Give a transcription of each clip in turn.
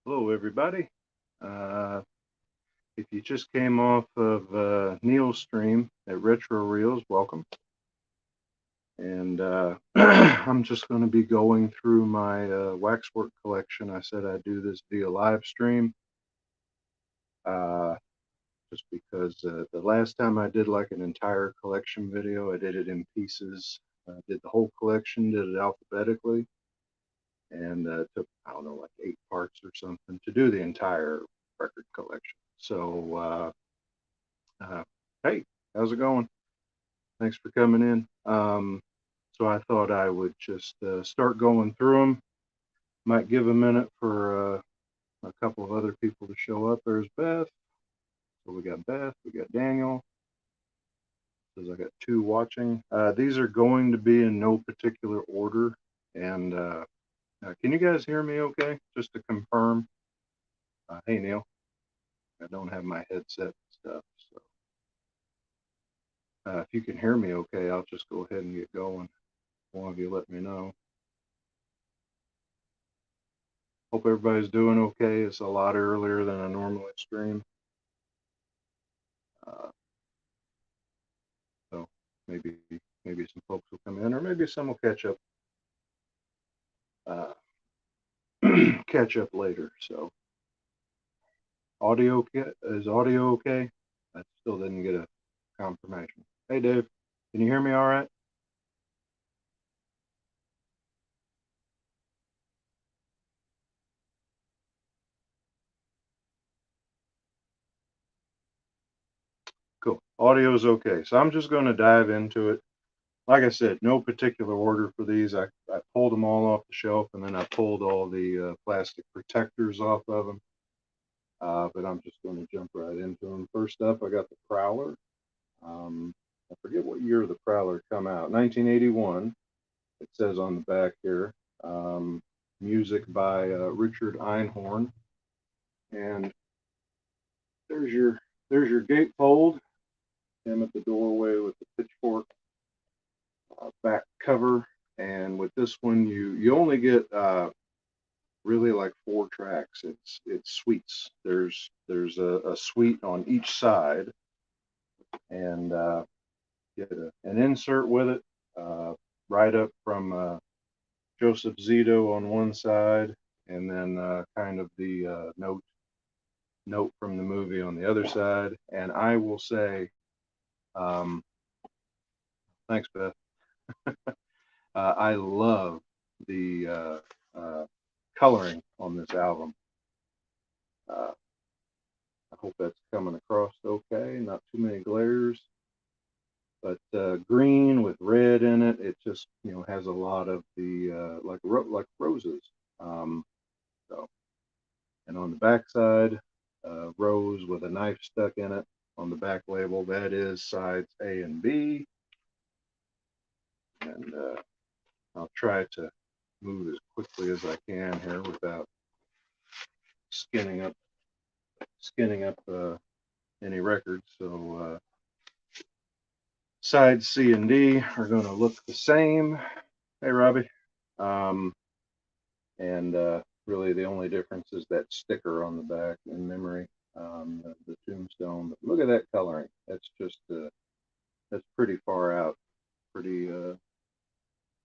Hello, everybody. If you just came off of Neil's stream at Retro Reels, welcome. And I'm just going to be going through my Waxwork collection. I said I'd do this via live stream, uh, just because the last time I did like an entire collection video, I did it in pieces. Did the whole collection, did it alphabetically, and took, I don't know, like 8 parts or something to do the entire record collection. So, hey, how's it going? Thanks for coming in. So I thought I would just start going through them. Might give a minute for a couple of other people to show up. There's Beth. So we got Beth, we got Daniel. Says I got 2 watching. These are going to be in no particular order. And can you guys hear me okay? Just to confirm. Hey, Neil. I don't have my headset and stuff. So if you can hear me okay, I'll just go ahead and get going. One of you let me know. Hope everybody's doing okay. It's a lot earlier than I normally stream. Uh, so maybe some folks will come in, or maybe some will catch up uh, catch up later. So is audio okay? I still didn't get a confirmation. Hey Dave, can you hear me all right? Cool. Audio is okay. So I'm just going to dive into it. Like I said, no particular order for these. I pulled them all off the shelf, and then I pulled all the plastic protectors off of them. But I'm just going to jump right into them. First up, I got the Prowler. I forget what year the Prowler come out. 1981. It says on the back here. Music by Richard Einhorn. And there's your gatefold. Him at the doorway with the pitchfork back cover. And with this one, you only get really like 4 tracks. It's suites. There's a suite on each side, and get an insert with it, right up from Joseph Zito on one side, and then kind of the note from the movie on the other side. And I will say, um, thanks, Beth. I love the coloring on this album. I hope that's coming across okay. Not too many glares, but green with red in it. It just has a lot of the like roses. Um, so, and on the back side, rose with a knife stuck in it on the back label. That is sides A and B. And I'll try to move as quickly as I can here without skinning up any records. So sides C and D are going to look the same. Hey, Robbie. Um, and really the only difference is that sticker on the back in memory, the tombstone. But look at that coloring. That's just that's pretty far out, pretty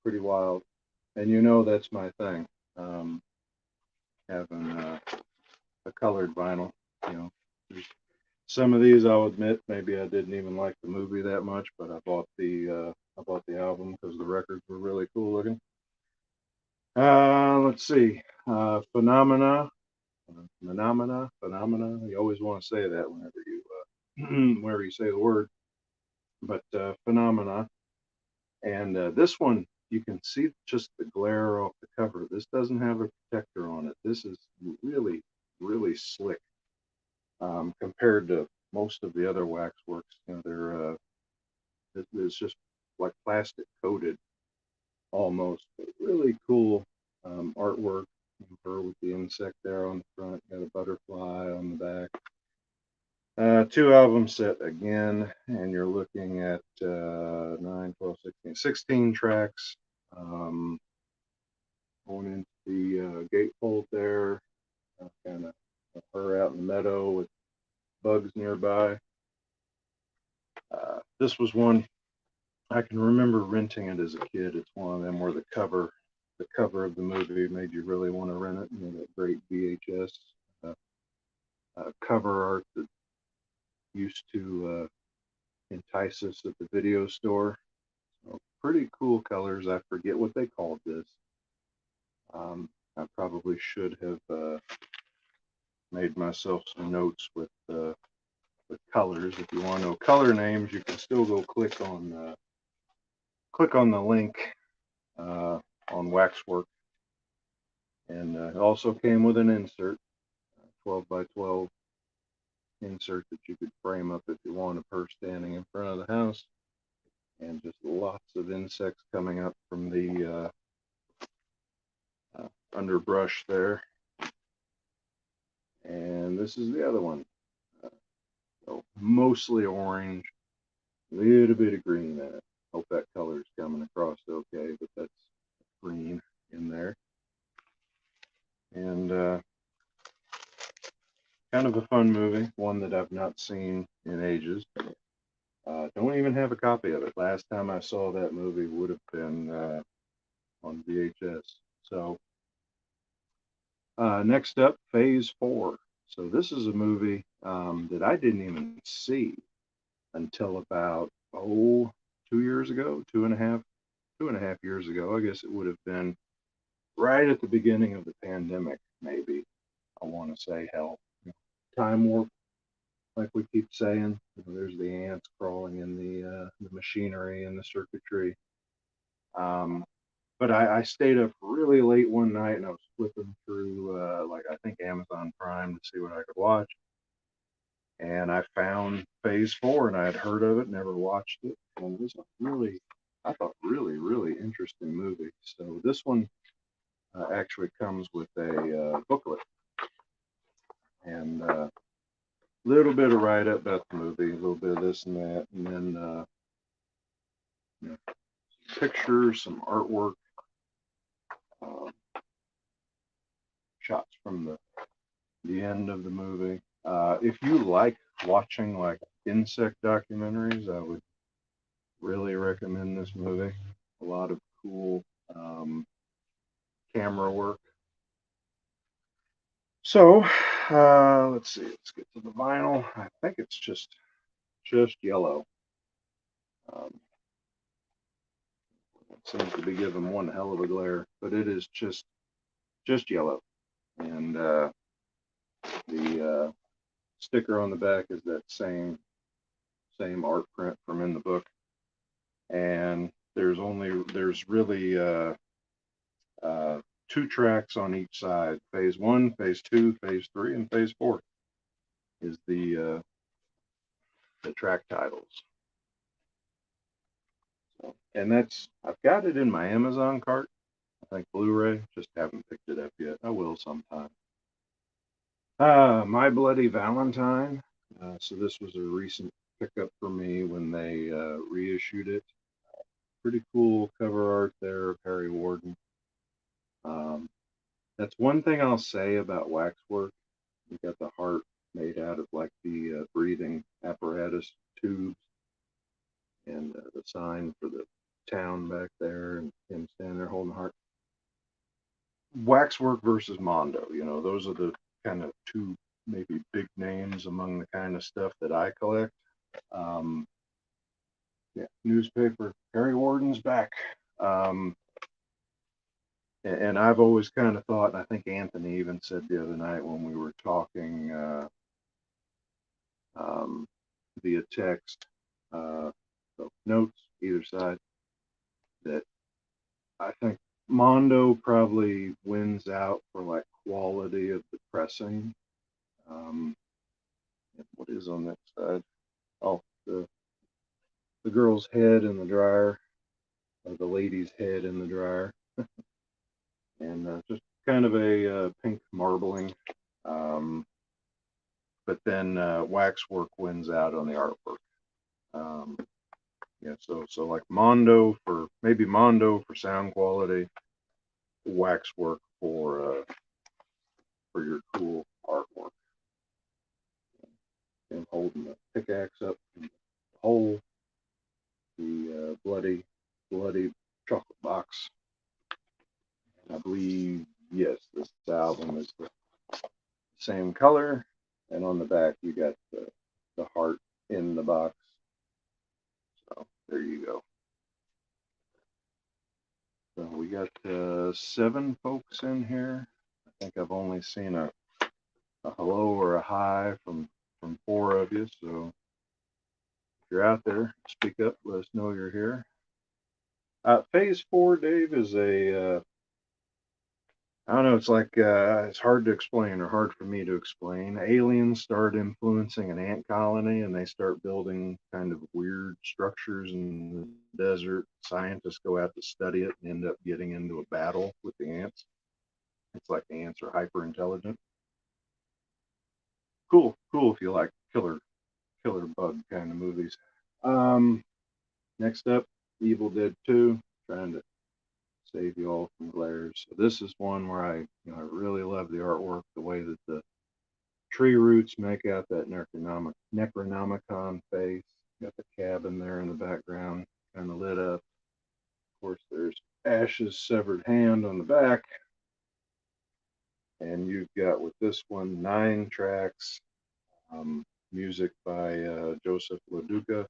pretty wild. And that's my thing. Um, Having a colored vinyl. You know, some of these I'll admit maybe I didn't even like the movie that much, but I bought the album because the records were really cool looking. Let's see. Phenomena. You always want to say that whenever you whenever you say the word. But phenomena, and this one you can see just the glare off the cover. This doesn't have a protector on it. This is really really slick compared to most of the other waxworks. They're it's just like plastic coated almost. But really cool artwork. Her with the insect there on the front, got a butterfly on the back. 2 album set again, and you're looking at 9, 12, 16 tracks. Going into the gatefold there, kind of her out in the meadow with bugs nearby. This was one I can remember renting it as a kid. It's one of them where the cover of the movie made you really want to rent it. You know, that great VHS cover art that used to entice us at the video store. So pretty cool colors. I forget what they called this. I probably should have made myself some notes with colors. If you want to know color names, you can still go click on the link on Waxwork, and it also came with an insert, 12 by 12 insert that you could frame up if you want a purse standing in front of the house, and just lots of insects coming up from the underbrush there. And this is the other one. So mostly orange, a little bit of green in it. Hope that color is coming across okay, but that's green in there. And kind of a fun movie, one that I've not seen in ages. Don't even have a copy of it. Last time I saw that movie would have been on VHS. So next up, Phase 4. So this is a movie that I didn't even see until about 2 years ago, 2.5 years ago. I guess it would have been right at the beginning of the pandemic, maybe. I want to say, hell, time warp, like we keep saying. There's the ants crawling in the machinery and the circuitry. But I stayed up really late one night and I was flipping through, like, I think Amazon Prime to see what I could watch. And I found Phase 4, and I had heard of it, never watched it. And it was I thought, really interesting movie. So this one actually comes with a booklet and a little bit of write-up about the movie, a little bit of this and that, and then pictures, some artwork, shots from the end of the movie. If you like watching like insect documentaries, I would really recommend this movie. A lot of cool camera work. So let's see. Let's get to the vinyl. I think it's just yellow. It seems to be giving one hell of a glare, but it is just yellow. And the sticker on the back is that same art print from in the book. And there's really 2 tracks on each side. Phase 1, Phase 2, Phase 3, and Phase 4 is the track titles. So, and I've got it in my Amazon cart. I think Blu-ray, just haven't picked it up yet. I will sometime. My Bloody Valentine. So this was a recent pickup for me when they reissued it. Pretty cool cover art there, Perry Warden. That's one thing I'll say about Waxwork. You got the heart made out of like the breathing apparatus tubes, and the sign for the town back there, and him standing there holding the heart. Waxwork versus Mondo, those are the kind of 2 maybe big names among the kind of stuff that I collect. Newspaper, Perry Warden's back. And I've always kind of thought, and I think Anthony even said the other night when we were talking via text, so notes either side, that I think Mondo probably wins out for like quality of the pressing. What is on that side? Oh, the girl's head in the dryer, or the lady's head in the dryer, and just kind of a pink marbling. But then Waxwork wins out on the artwork. So like Mondo for sound quality, Waxwork for for your cool artwork. Him holding the pickaxe up in the hole, the bloody chocolate box. I believe, yes, this album is the same color, and on the back you got the heart in the box. So there you go. So we got 7 folks in here. I think I've only seen a hello or a hi from 4 of you. So if you're out there, speak up. Let us know you're here. Phase 4, Dave, is a I don't know. It's like it's hard to explain, or hard for me to explain. Aliens start influencing an ant colony, and they start building kind of weird structures in the desert. Scientists go out to study it and end up getting into a battle with the ants. It's like the ants are hyper intelligent. Cool if you like killer bug kind of movies. Next up, Evil Dead 2. Trying to save you all from glares. So this is one where I really love the artwork, the way that the tree roots make out that Necronomicon face. Got the cabin there in the background, kind of lit up. Of course, there's Ash's severed hand on the back. And you've got with this one 9 tracks, music by Joseph LaDuca.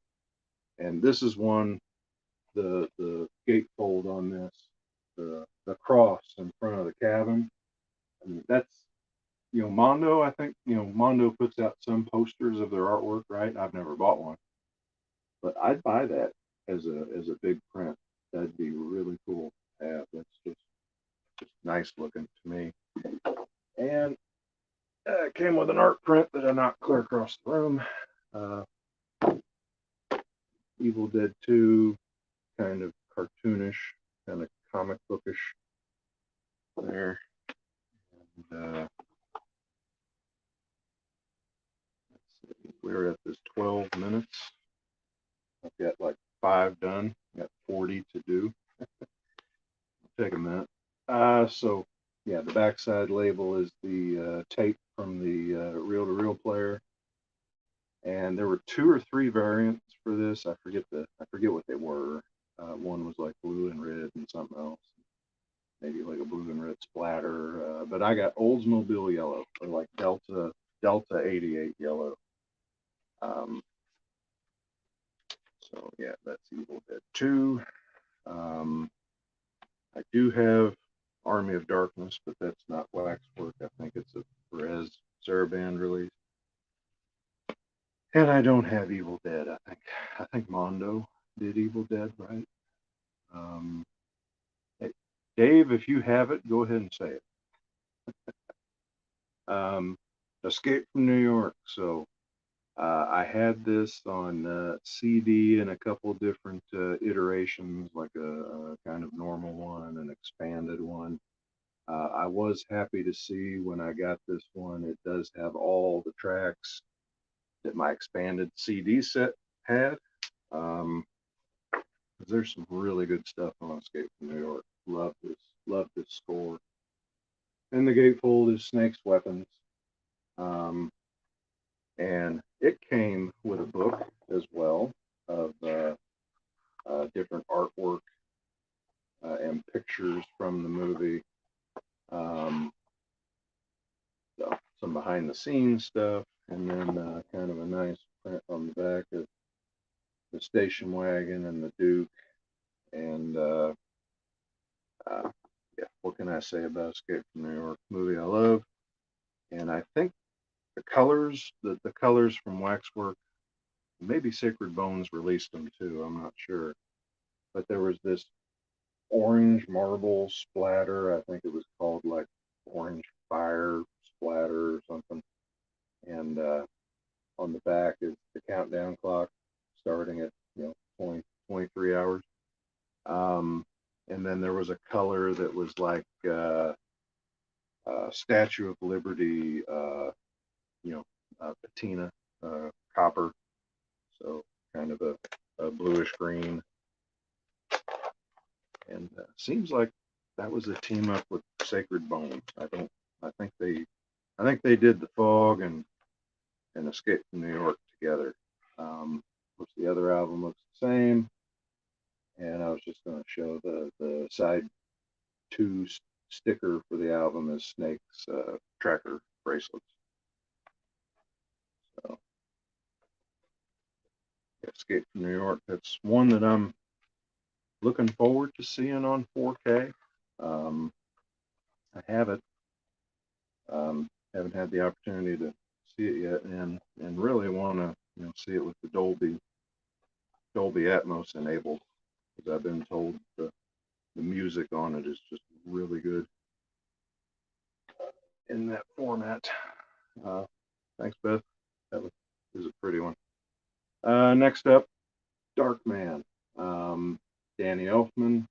And this is one, the gatefold on this, the cross in front of the cabin. I mean, that's, Mondo, I think, Mondo puts out some posters of their artwork, right? I've never bought one, but I'd buy that as a big print. That'd be really cool to have. That's just nice looking to me. And it came with an art print that I knocked clear across the room. Evil Dead 2, kind of cartoonish, kind of comic bookish there. And, let's see, we're at this 12 minutes. I've got like 5 done. Got 40 to do. Take a minute. So yeah, the backside label is the tape from the reel-to-reel player, and there were 2 or 3 variants for this. I forget what they were. One was like blue and red, and something else, maybe like a blue and red splatter. But I got Oldsmobile yellow, or like Delta 88 yellow. So yeah, that's Evil Dead 2. I do have Army of Darkness, but that's not Waxwork. I think it's a Perez Saraband release. And I don't have Evil Dead. I think Mondo did Evil Dead, right? Hey, Dave, if you have it, go ahead and say it. Escape from New York. So I had this on CD in a couple different iterations, like a kind of normal one, an expanded one. I was happy to see when I got this one, it does have all the tracks that my expanded CD set had. There's some really good stuff on Escape from New York. Love this score. And the gatefold is Snake's Weapons. And it came with a book as well of different artwork and pictures from the movie. So some behind the scenes stuff, and then kind of a nice print on the back of the station wagon and the Duke. And yeah, what can I say about Escape from New York? Movie I love. And I think the colors from Waxwork, maybe Sacred Bones released them too, I'm not sure. But there was this orange marble splatter. I think it was called like Orange Fire Splatter or something. And on the back is the countdown clock starting at 23 hours. And then there was a color that was like Statue of Liberty, patina, copper. So kind of a bluish green. And seems like that was a team up with Sacred Bones. I think they I think they did The Fog and Escape from New York together. Which the other album looks the same. And I was just going to show the side 2 sticker for the album is Snake's tracker bracelets. So, Escape from New York, that's one that I'm looking forward to seeing on 4K. I have it. Haven't had the opportunity to see it yet, and really want to see it with the Dolby Atmos enabled, because I've been told the music on it is just really good in that format. Thanks, Beth. That was a pretty one. Next up, Darkman. Danny Elfman.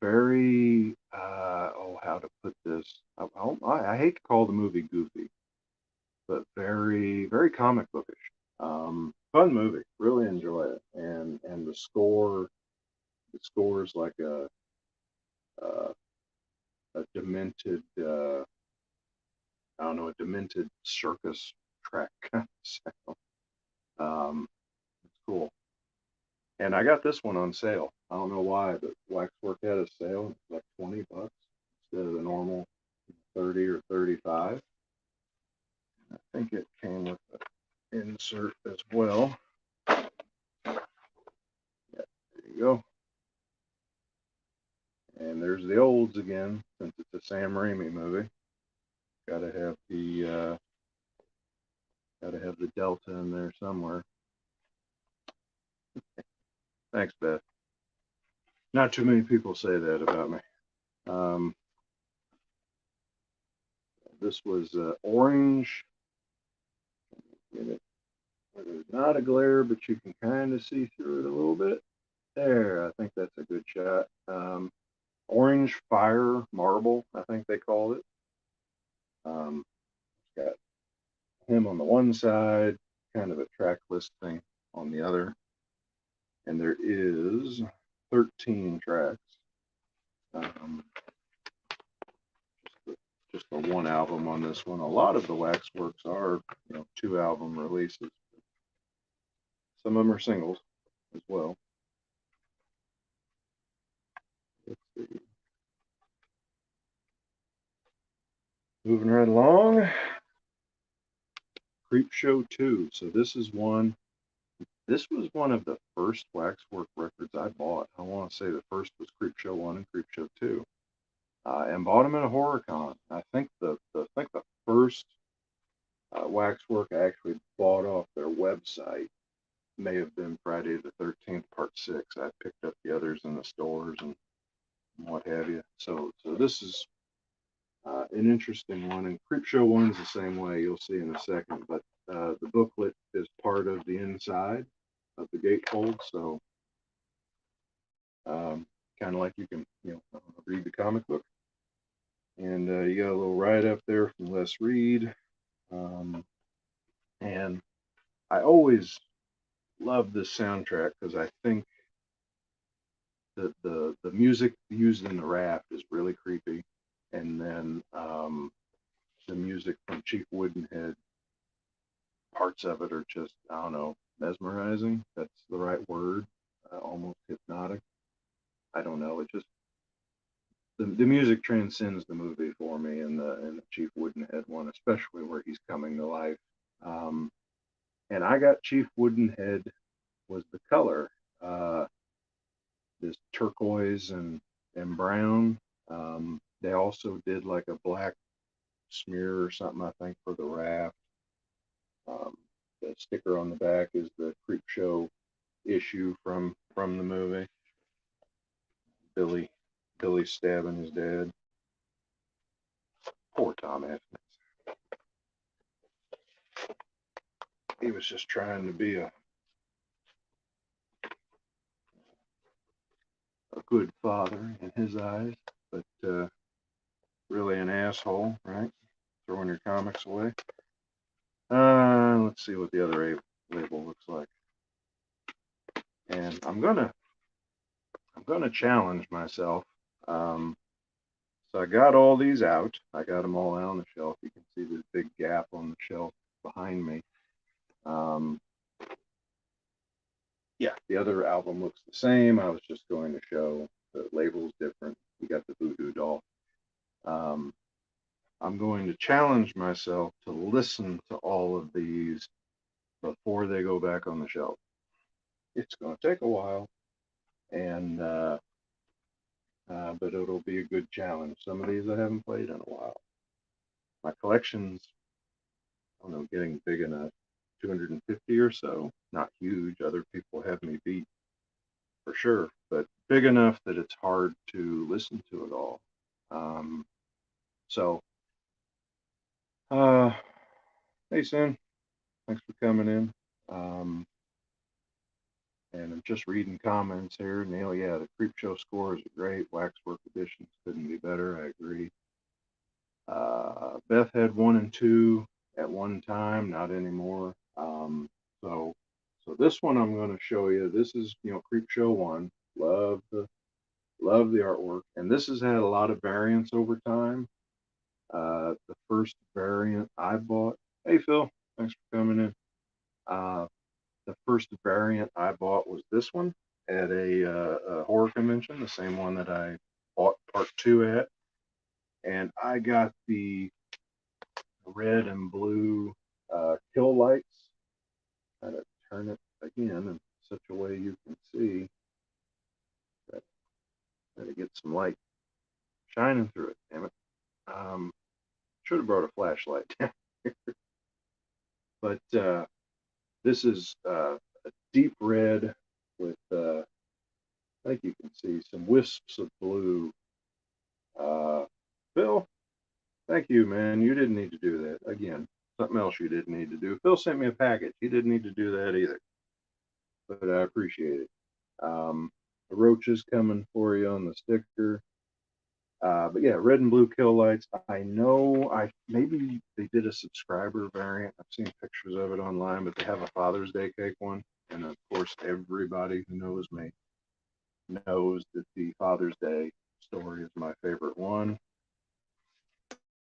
Very, how to put this? I hate to call the movie goofy, but very, very comic bookish. Fun movie. Really enjoy it. And the score's like a demented, a demented circus track kind of sound. It's cool. And I got this one on sale. I don't know why, but Waxwork had a sale. It's like $20 instead of the normal 30 or 35. I think it came with an insert as well. Yeah, there you go. And there's the olds again, since it's a Sam Raimi movie. Gotta have the Delta in there somewhere. Thanks, Beth. Not too many people say that about me. This was orange. Get it. There's not a glare, but you can kind of see through it a little bit. There, I think that's a good shot. Orange Fire Marble, I think they called it. It's got him on the one side, kind of a track listing on the other. And there is 13 tracks. Just the one album on this one. A lot of the Waxworks are, 2 album releases. Some of them are singles as well. Let's see. Moving right along. Creepshow 2. So this was one of the first Waxwork records I bought. I want to say the first was Creepshow 1 and Creepshow 2. And bought them at a HorrorCon. I think the first Waxwork I actually bought off their website may have been Friday the 13th, Part 6. I picked up the others in the stores and what have you. So this is an interesting one. And Creepshow 1 is the same way. You'll see in a second. But the booklet is part of the inside of the gatefold. So kind of like you can, read the comic book. And you got a little write-up there from Les Reed. And I always love this soundtrack because I think that the music used in the raft is really creepy. And then the music from Chief Woodenhead, parts of it are just, I don't know, mesmerizing. That's the right word. Almost hypnotic. I don't know. It just, the music transcends the movie for me in the Chief Woodenhead one, especially where he's coming to life. And I got Chief Woodenhead was the color, this turquoise and brown. They also did like a black smear or something, I think, for the raft. The sticker on the back is the Creepshow issue from the movie. Billy stabbing his dad. Poor Tom Atkins. He was just trying to be a good father in his eyes, but really an asshole, right? Throwing your comics away. Let's see what the other label looks like. And I'm gonna challenge myself. So I got all these out. I got them all out on the shelf. You can see this big gap on the shelf behind me. Um, yeah, the other album looks the same. I was just going to show the label's different. We got the Voodoo Doll. Um, I'm going to challenge myself to listen to all of these before they go back on the shelf. It's going to take a while, and but it'll be a good challenge. Some of these I haven't played in a while. My collection's, I don't know, getting big enough. 250 or so, not huge. Other people have me beat for sure, but big enough that it's hard to listen to it all. Um, so, uh, hey, Sin, thanks for coming in. Um, and I'm just reading comments here. Neil, yeah, the Creep Show scores are great. Waxwork editions couldn't be better. I agree. Beth had 1 and 2 at one time, not anymore. So, so this one I'm going to show you. This is, Creep Show 1. Love the artwork, and this has had a lot of variants over time. The first variant I bought. Hey Phil, thanks for coming in. The first variant I bought was this one at a horror convention, the same one that I bought part 2 at, and I got the red and blue kill lights. Try to turn it again in such a way you can see. Try to get some light shining through it. Damn it! Should have brought a flashlight. But this is a deep red with, I think you can see some wisps of blue. Phil, thank you, man. You didn't need to do that. Again, something else you didn't need to do. Phil sent me a package. He didn't need to do that either, but I appreciate it. The roaches coming for you on the sticker. But yeah, red and blue kill lights. I know maybe they did a subscriber variant. I've seen pictures of it online, but they have a Father's Day cake one. And of course, everybody who knows me knows that the Father's Day story is my favorite one.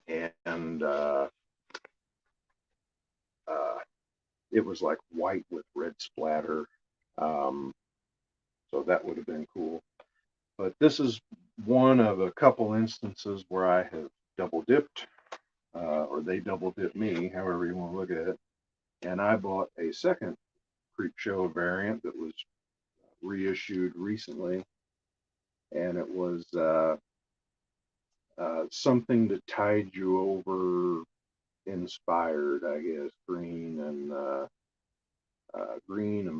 And it was like white with red splatter. Um, so that would have been cool. But this is one of a couple instances where I have double dipped, or they double dipped me, however you want to look at it. And I bought a second Creep Show variant that was reissued recently, and it was something that tied you over inspired, I guess, green and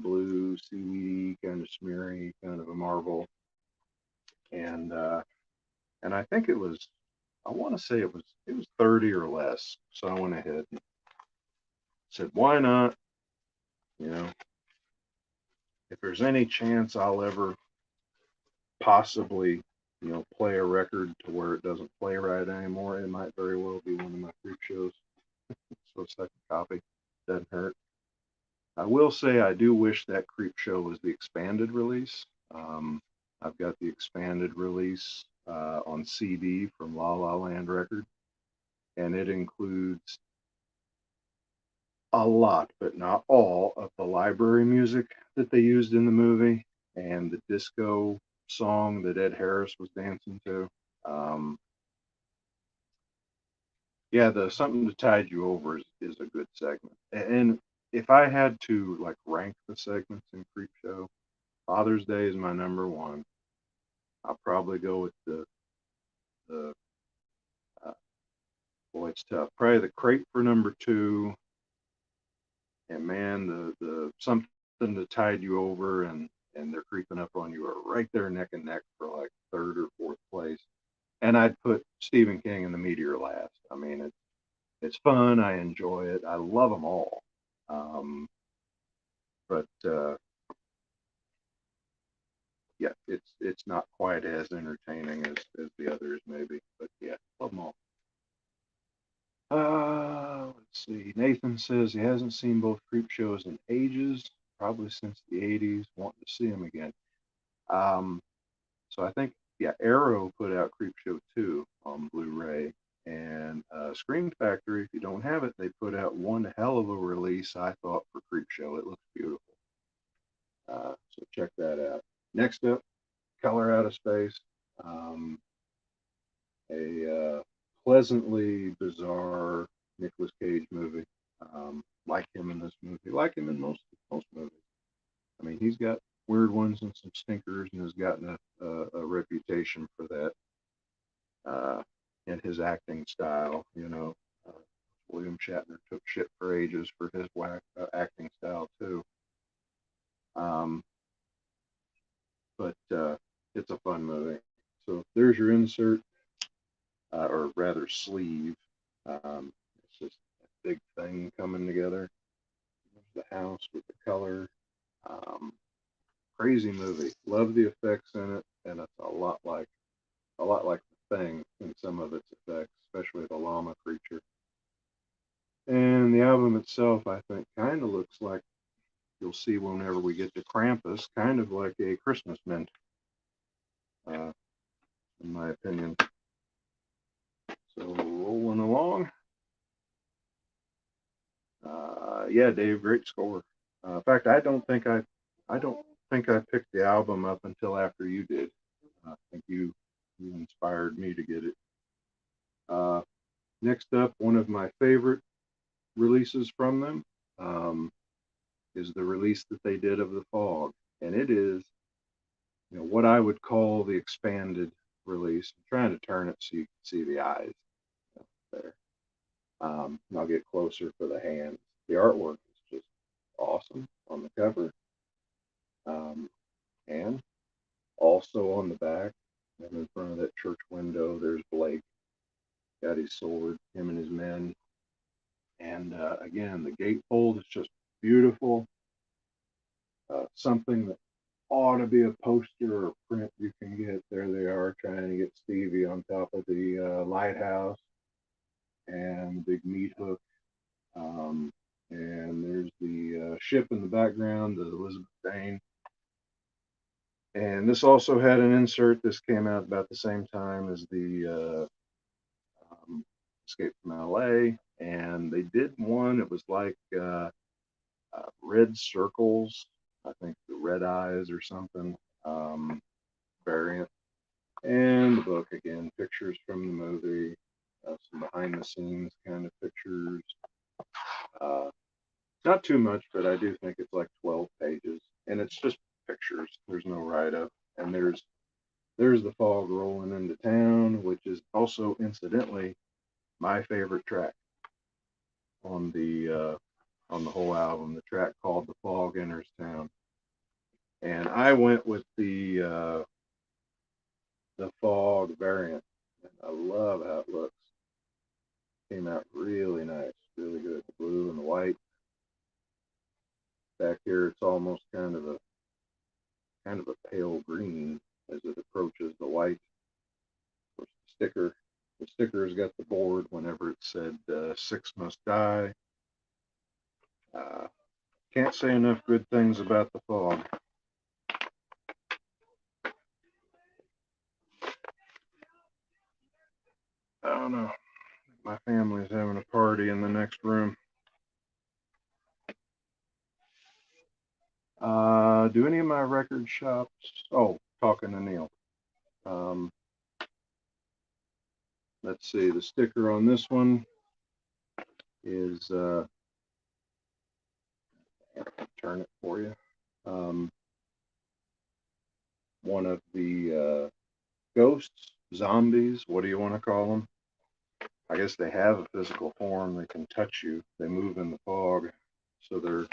blue, seaweedy, kind of smeary, kind of a marble, and I think it was, I want to say it was 30 or less. So I went ahead and said, why not? You know, if there's any chance I'll ever possibly, play a record to where it doesn't play right anymore, it might very well be one of my Creep Shows. So second copy doesn't hurt. I will say I do wish that Creep Show was the expanded release. I've got the expanded release on CD from La La Land Record, and it includes a lot, but not all, of the library music that they used in the movie and the disco song that Ed Harris was dancing to. Yeah, the Something to Tide You Over is a good segment. And if I had to like rank the segments in Creep Show, Father's Day is my number one. I'll probably go with the boy, it's tough. Probably the Crate for number two, and man, the Something to Tide You Over and They're Creeping Up on You are right there neck and neck for like third or fourth place. And I'd put Stephen King and The Meteor last. I mean, it's fun. I enjoy it. I love them all. But yeah, it's not quite as entertaining as the others maybe. But yeah, love them all. Let's see. Nathan says he hasn't seen both Creep Shows in ages, probably since the 80s. Wanting to see them again. So I think yeah, Arrow put out Creepshow 2 on Blu-ray, and Scream Factory, if you don't have it, they put out one hell of a release, I thought, for Creepshow. It looks beautiful. So check that out. Next up, Color Out of Space. A pleasantly bizarre Nicolas Cage movie. Like him in this movie, like him in most movies. I mean, he's got weird ones and some stinkers, and has gotten a reputation for that. In his acting style, William Shatner took shit for ages for his acting style too. But it's a fun movie. So there's your insert, or rather sleeve. It's just a big thing coming together. There's the house with the color. Crazy movie. Love the effects in it, and it's a lot like The Thing in some of its effects, especially the llama creature. And the album itself, I think, kind of looks like, you'll see whenever we get to Krampus, kind of like a Christmas mint, in my opinion. So rolling along. Yeah, Dave, great score. In fact, I don't think I picked the album up until after you did. I think you inspired me to get it. Next up, one of my favorite releases from them is the release that they did of The Fog, and it is, what I would call the expanded release. I'm trying to turn it so you can see the eyes there. And I'll get closer for the hands. The artwork is just awesome on the cover, and also on the back and in front of that church window, there's Blake, got his sword, him and his men. And again, the gatefold is just beautiful. Something that ought to be a poster or a print you can get. There they are trying to get Stevie on top of the lighthouse and the big meat hook. And there's the ship in the background, the Elizabeth Dane. And this also had an insert. This came out about the same time as the Escape from LA. And they did one, it was like red circles, I think the red eyes or something, variant. And the book, again, pictures from the movie, some behind the scenes kind of pictures. Not too much, but I do think it's like 12 pages. And it's just pictures. There's no write-up. And there's the fog rolling into town, which is also, incidentally, my favorite track on the whole album. The track called "The Fog Enters Town," and I went with the fog variant. And I love how it looks. Came out really nice, really good. The blue and the white. Back here, it's almost kind of a pale green as it approaches the white. Of course, the sticker's got the board whenever it said 6 must die. Can't say enough good things about the fog. I don't know. My family's having a party in the next room. Do any of my record shops? Oh, talking to Neil. Let's see. The sticker on this one is. Turn it for you. One of the ghosts, zombies. What do you want to call them? I guess they have a physical form. They can touch you. They move in the fog, so they're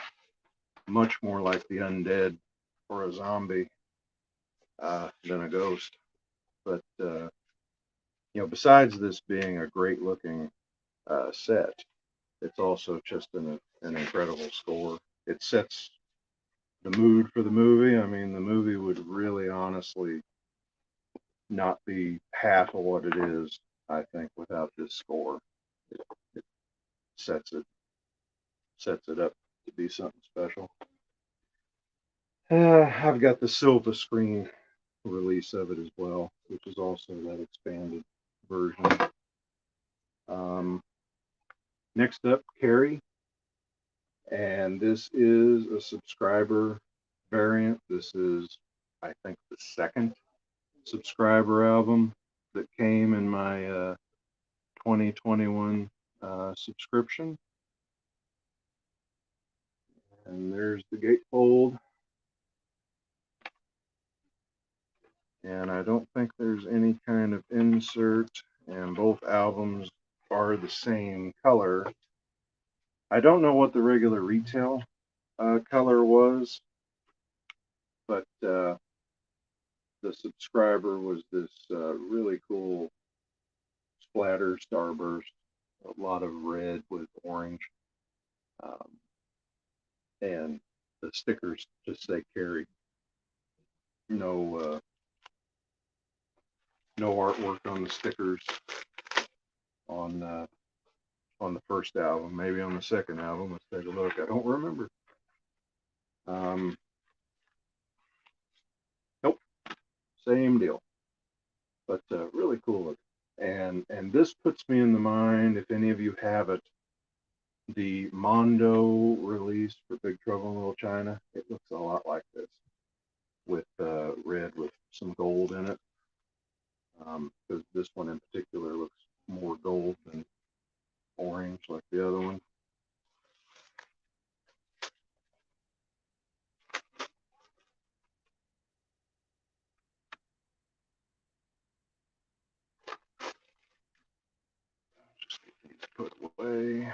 much more like the undead or a zombie than a ghost. But besides this being a great looking set, it's also just an incredible score. It sets the mood for the movie. I mean, the movie would really honestly not be half of what it is, I think, without this score. It sets it up to be something special. I've got the Silva screen release of it as well, which is also that expanded version. Next up, Carrie, and this is a subscriber variant. This is, I think, the second subscriber album that came in my 2021 subscription. And there's the gatefold. And I don't think there's any kind of insert, and both albums are the same color. I don't know what the regular retail color was, but the subscriber was this really cool splatter starburst, a lot of red with orange, um, and the stickers just say Carrie. No, no artwork on the stickers on the first album. Maybe on the second album. Let's take a look. I don't remember. Nope, same deal. But really cool. And this puts me in the mind, if any of you have it, the Mondo release for Big Trouble in Little China. It looks a lot like this, with red with some gold in it. Because this one in particular looks more gold than orange like the other one. Just get these put away.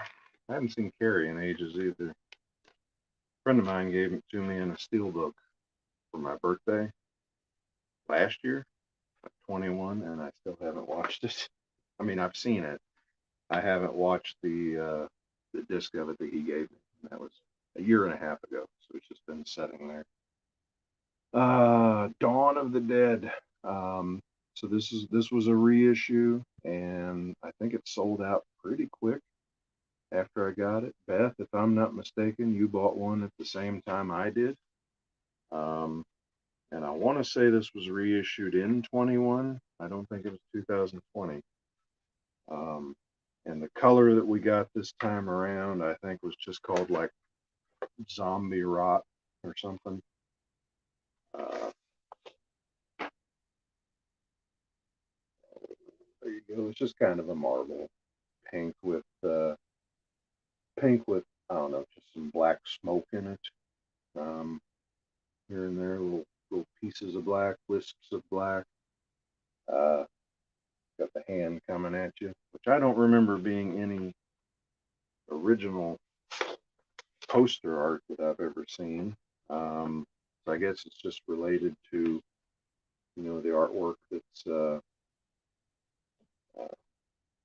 I haven't seen Carrie in ages either. A friend of mine gave it to me in a steelbook for my birthday last year, 21, and I still haven't watched it. I mean, I've seen it. I haven't watched the disc of it that he gave me. That was a year and a half ago, so it's just been sitting there. Dawn of the Dead. So this was a reissue, and I think it sold out pretty quick after I got it. Beth, if I'm not mistaken, you bought one at the same time I did. And I want to say this was reissued in 21. I don't think it was 2020. And the color that we got this time around, I think, was just called like Zombie Rot or something. There you go. It's just kind of a marble pink with I don't know, just some black smoke in it. Here and there, little pieces of black, wisps of black. Got the hand coming at you, which I don't remember being any original poster art that I've ever seen. So I guess it's just related to, the artwork that's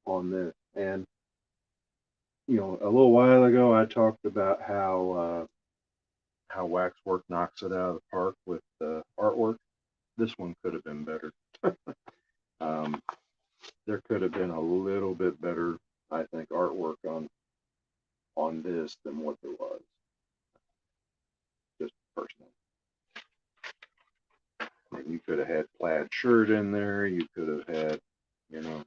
on this. And a little while ago, I talked about how Waxwork knocks it out of the park with artwork. This one could have been better. There could have been a little bit better, I think, artwork on this than what there was. Just personally. And you could have had plaid shirt in there. You could have had,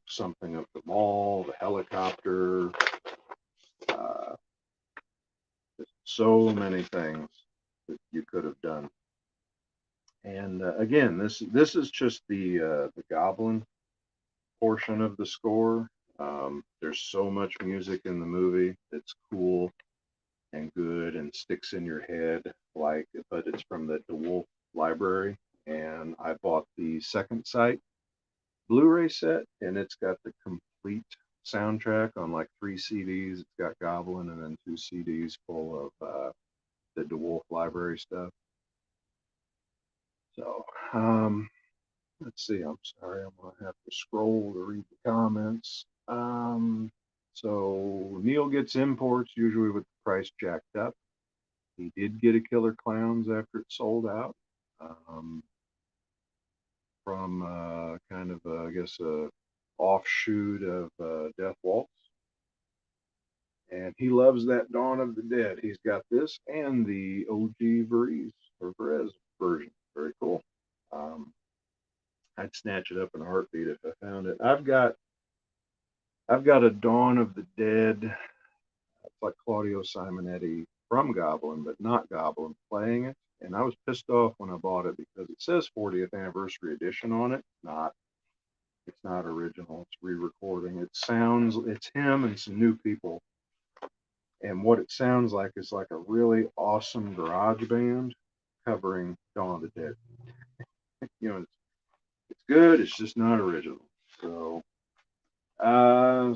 something of the mall, the helicopter. Just so many things that you could have done. And again, this is just the Goblin portion of the score. There's so much music in the movie that's cool and good and sticks in your head, but it's from the DeWolf library. And I bought the Second Sight Blu-ray set, and it's got the complete soundtrack on like 3 CDs. It's got Goblin and then 2 CDs full of the DeWolf library stuff. So, let's see. I'm sorry. I'm going to have to scroll to read the comments. So Neil gets imports usually with the price jacked up. He did get a Killer Clowns after it sold out. From kind of, I guess, a offshoot of Death Waltz. And he loves that Dawn of the Dead. He's got this and the OG Varese or Perez version. Very cool. I'd snatch it up in a heartbeat if I found it. I've got a Dawn of the Dead. It's like Claudio Simonetti from Goblin, but not Goblin playing it. And I was pissed off when I bought it because it says 40th anniversary edition on it. It's not original. It's re-recording. It's him and some new people. And what it sounds like is like a really awesome garage band covering Dawn of the Dead. It's good. It's just not original. So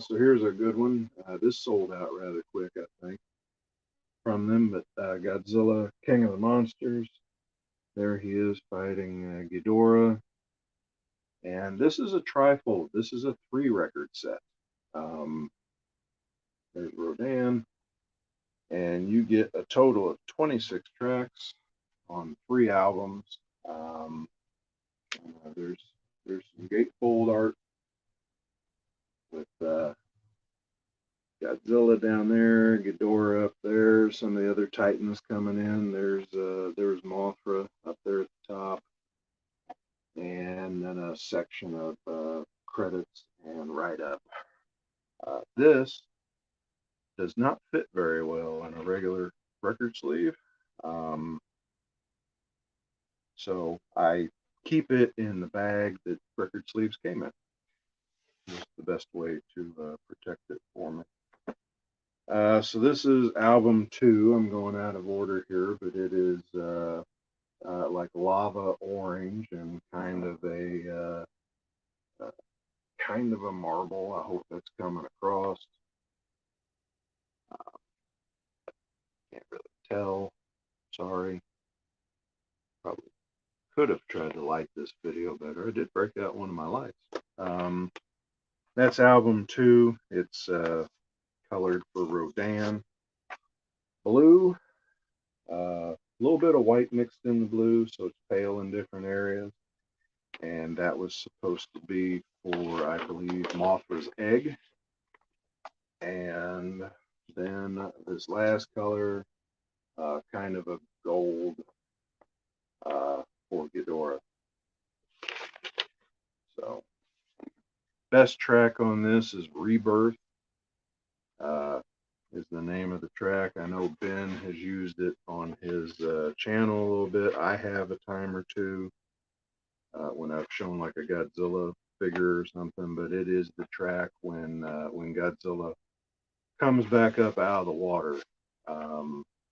here's a good one. This sold out rather quick, I think, from them. But Godzilla, King of the Monsters. There he is fighting Ghidorah. And this is a trifold. This is a 3-record set. There's Rodan. And you get a total of 26 tracks on 3 albums. There's some gatefold art with Godzilla down there, Ghidorah up there, some of the other Titans coming in. There's Mothra up there at the top, and then a section of credits and write-up. This does not fit very well in a regular record sleeve, so I keep it in the bag that record sleeves came in. It's the best way to protect it for me. So this is album 2. I'm going out of order here, but it is like lava orange and kind of a marble. I hope that's coming across. Can't really tell. Sorry. Probably could have tried to light this video better. I did break out one of my lights. That's album 2. It's colored for Rodan. Blue. A little bit of white mixed in the blue, so it's pale in different areas. And that was supposed to be for, I believe, Mothra's egg. And then this last color, kind of a gold for Ghidorah. So, best track on this is Rebirth. Is the name of the track. I know Ben has used it on his channel a little bit. I have a time or two when I've shown like a Godzilla figure or something, but it is the track when Godzilla comes back up out of the water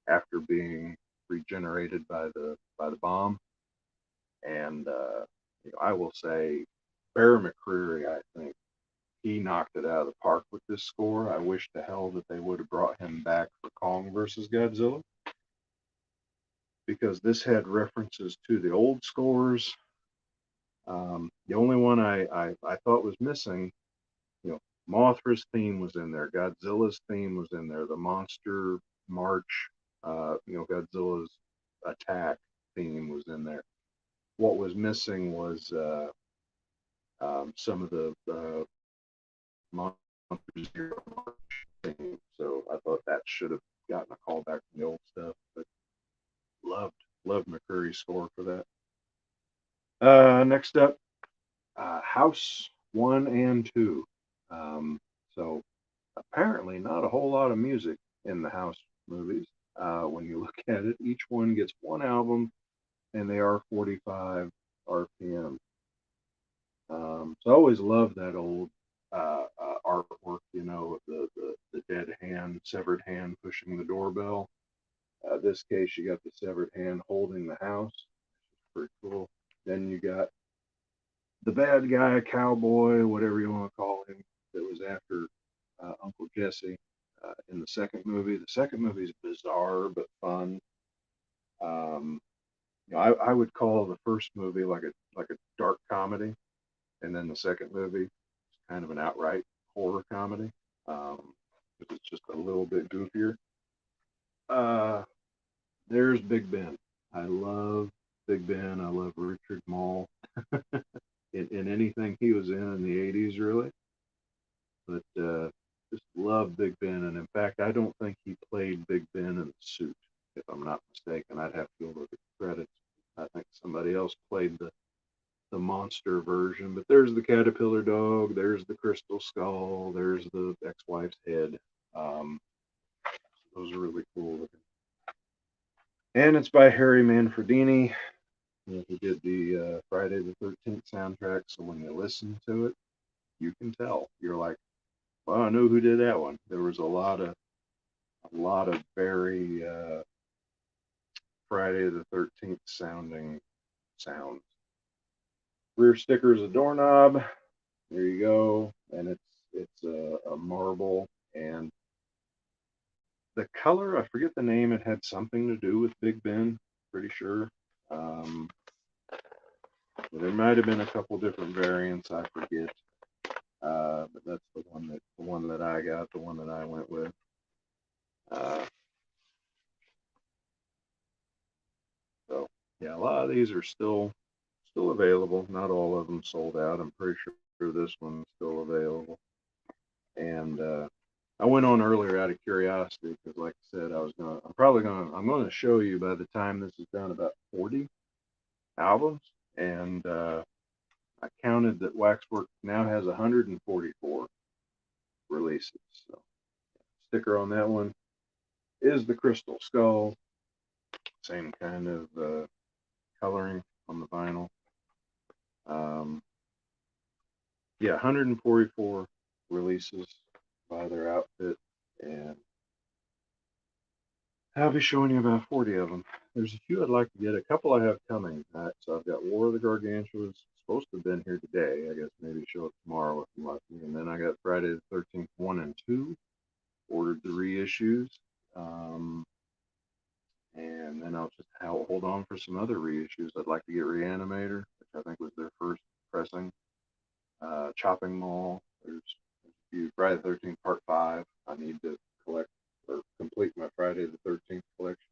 after being regenerated by the bomb. And I will say, Bear McCreary, I think he knocked it out of the park with this score. I wish to hell that they would have brought him back for Kong versus Godzilla, because this had references to the old scores. The only one I thought was missing, Mothra's theme was in there, Godzilla's theme was in there, the Monster March, Godzilla's attack theme was in there. What was missing was some of the Monsters Hero March theme. So I thought that should have gotten a call back from the old stuff, but loved McCreary's score for that. Next up, House 1 and 2. So apparently not a whole lot of music in the House movies. When you look at it, each one gets one album, and they are 45 RPM. So I always loved that old artwork, the dead hand, severed hand pushing the doorbell. This case, you got the severed hand holding the house. Pretty cool. Then you got the bad guy, cowboy, whatever you want to call him, that was after Uncle Jesse in the second movie. The second movie is bizarre but fun. I would call the first movie like a dark comedy, and then the second movie is kind of an outright horror comedy. It's just a little bit goofier. There's Big Ben. I love Big Ben. I love Richard Mall in anything he was in the 80s, really. But just love Big Ben. And in fact, I don't think he played Big Ben in the suit, if I'm not mistaken. I'd have to go look at the credits. I think somebody else played the the monster version, but there's the caterpillar dog, there's the crystal skull, there's the ex-wife's head. Those are really cool looking. And it's by Harry Manfredini, who did the Friday the 13th soundtrack. So when you listen to it, you can tell. You're like, well, I know who did that one. There was a lot of very Friday the 13th sounding sounds. Rear sticker is a doorknob. There you go, and it's a marble, and the color, I forget the name. It had something to do with Big Ben, pretty sure. There might have been a couple different variants, I forget. But that's the one that I got, the one that I went with. So yeah, a lot of these are still available. Not all of them sold out. I'm pretty sure this one's still available. And I went on earlier out of curiosity because, like I said, I'm going to show you by the time this is done about 40 albums, and I counted that Waxwork now has 144 releases. So, sticker on that one is the crystal skull, same kind of coloring on the vinyl. Yeah, 144 releases by their outfit, and I'll be showing you about 40 of them. There's a few I'd like to get. A couple I have coming. So I've got War of the Gargantuas, supposed to have been here today. I guess maybe show up tomorrow if I'm lucky. And then I got Friday the 13th 1 and 2. Ordered the reissues. And then I'll just hold on for some other reissues. I'd like to get Reanimator, which I think was their first pressing. Chopping Mall. There's a few. Friday the 13th Part 5. I need to collect or complete my Friday the 13th collection.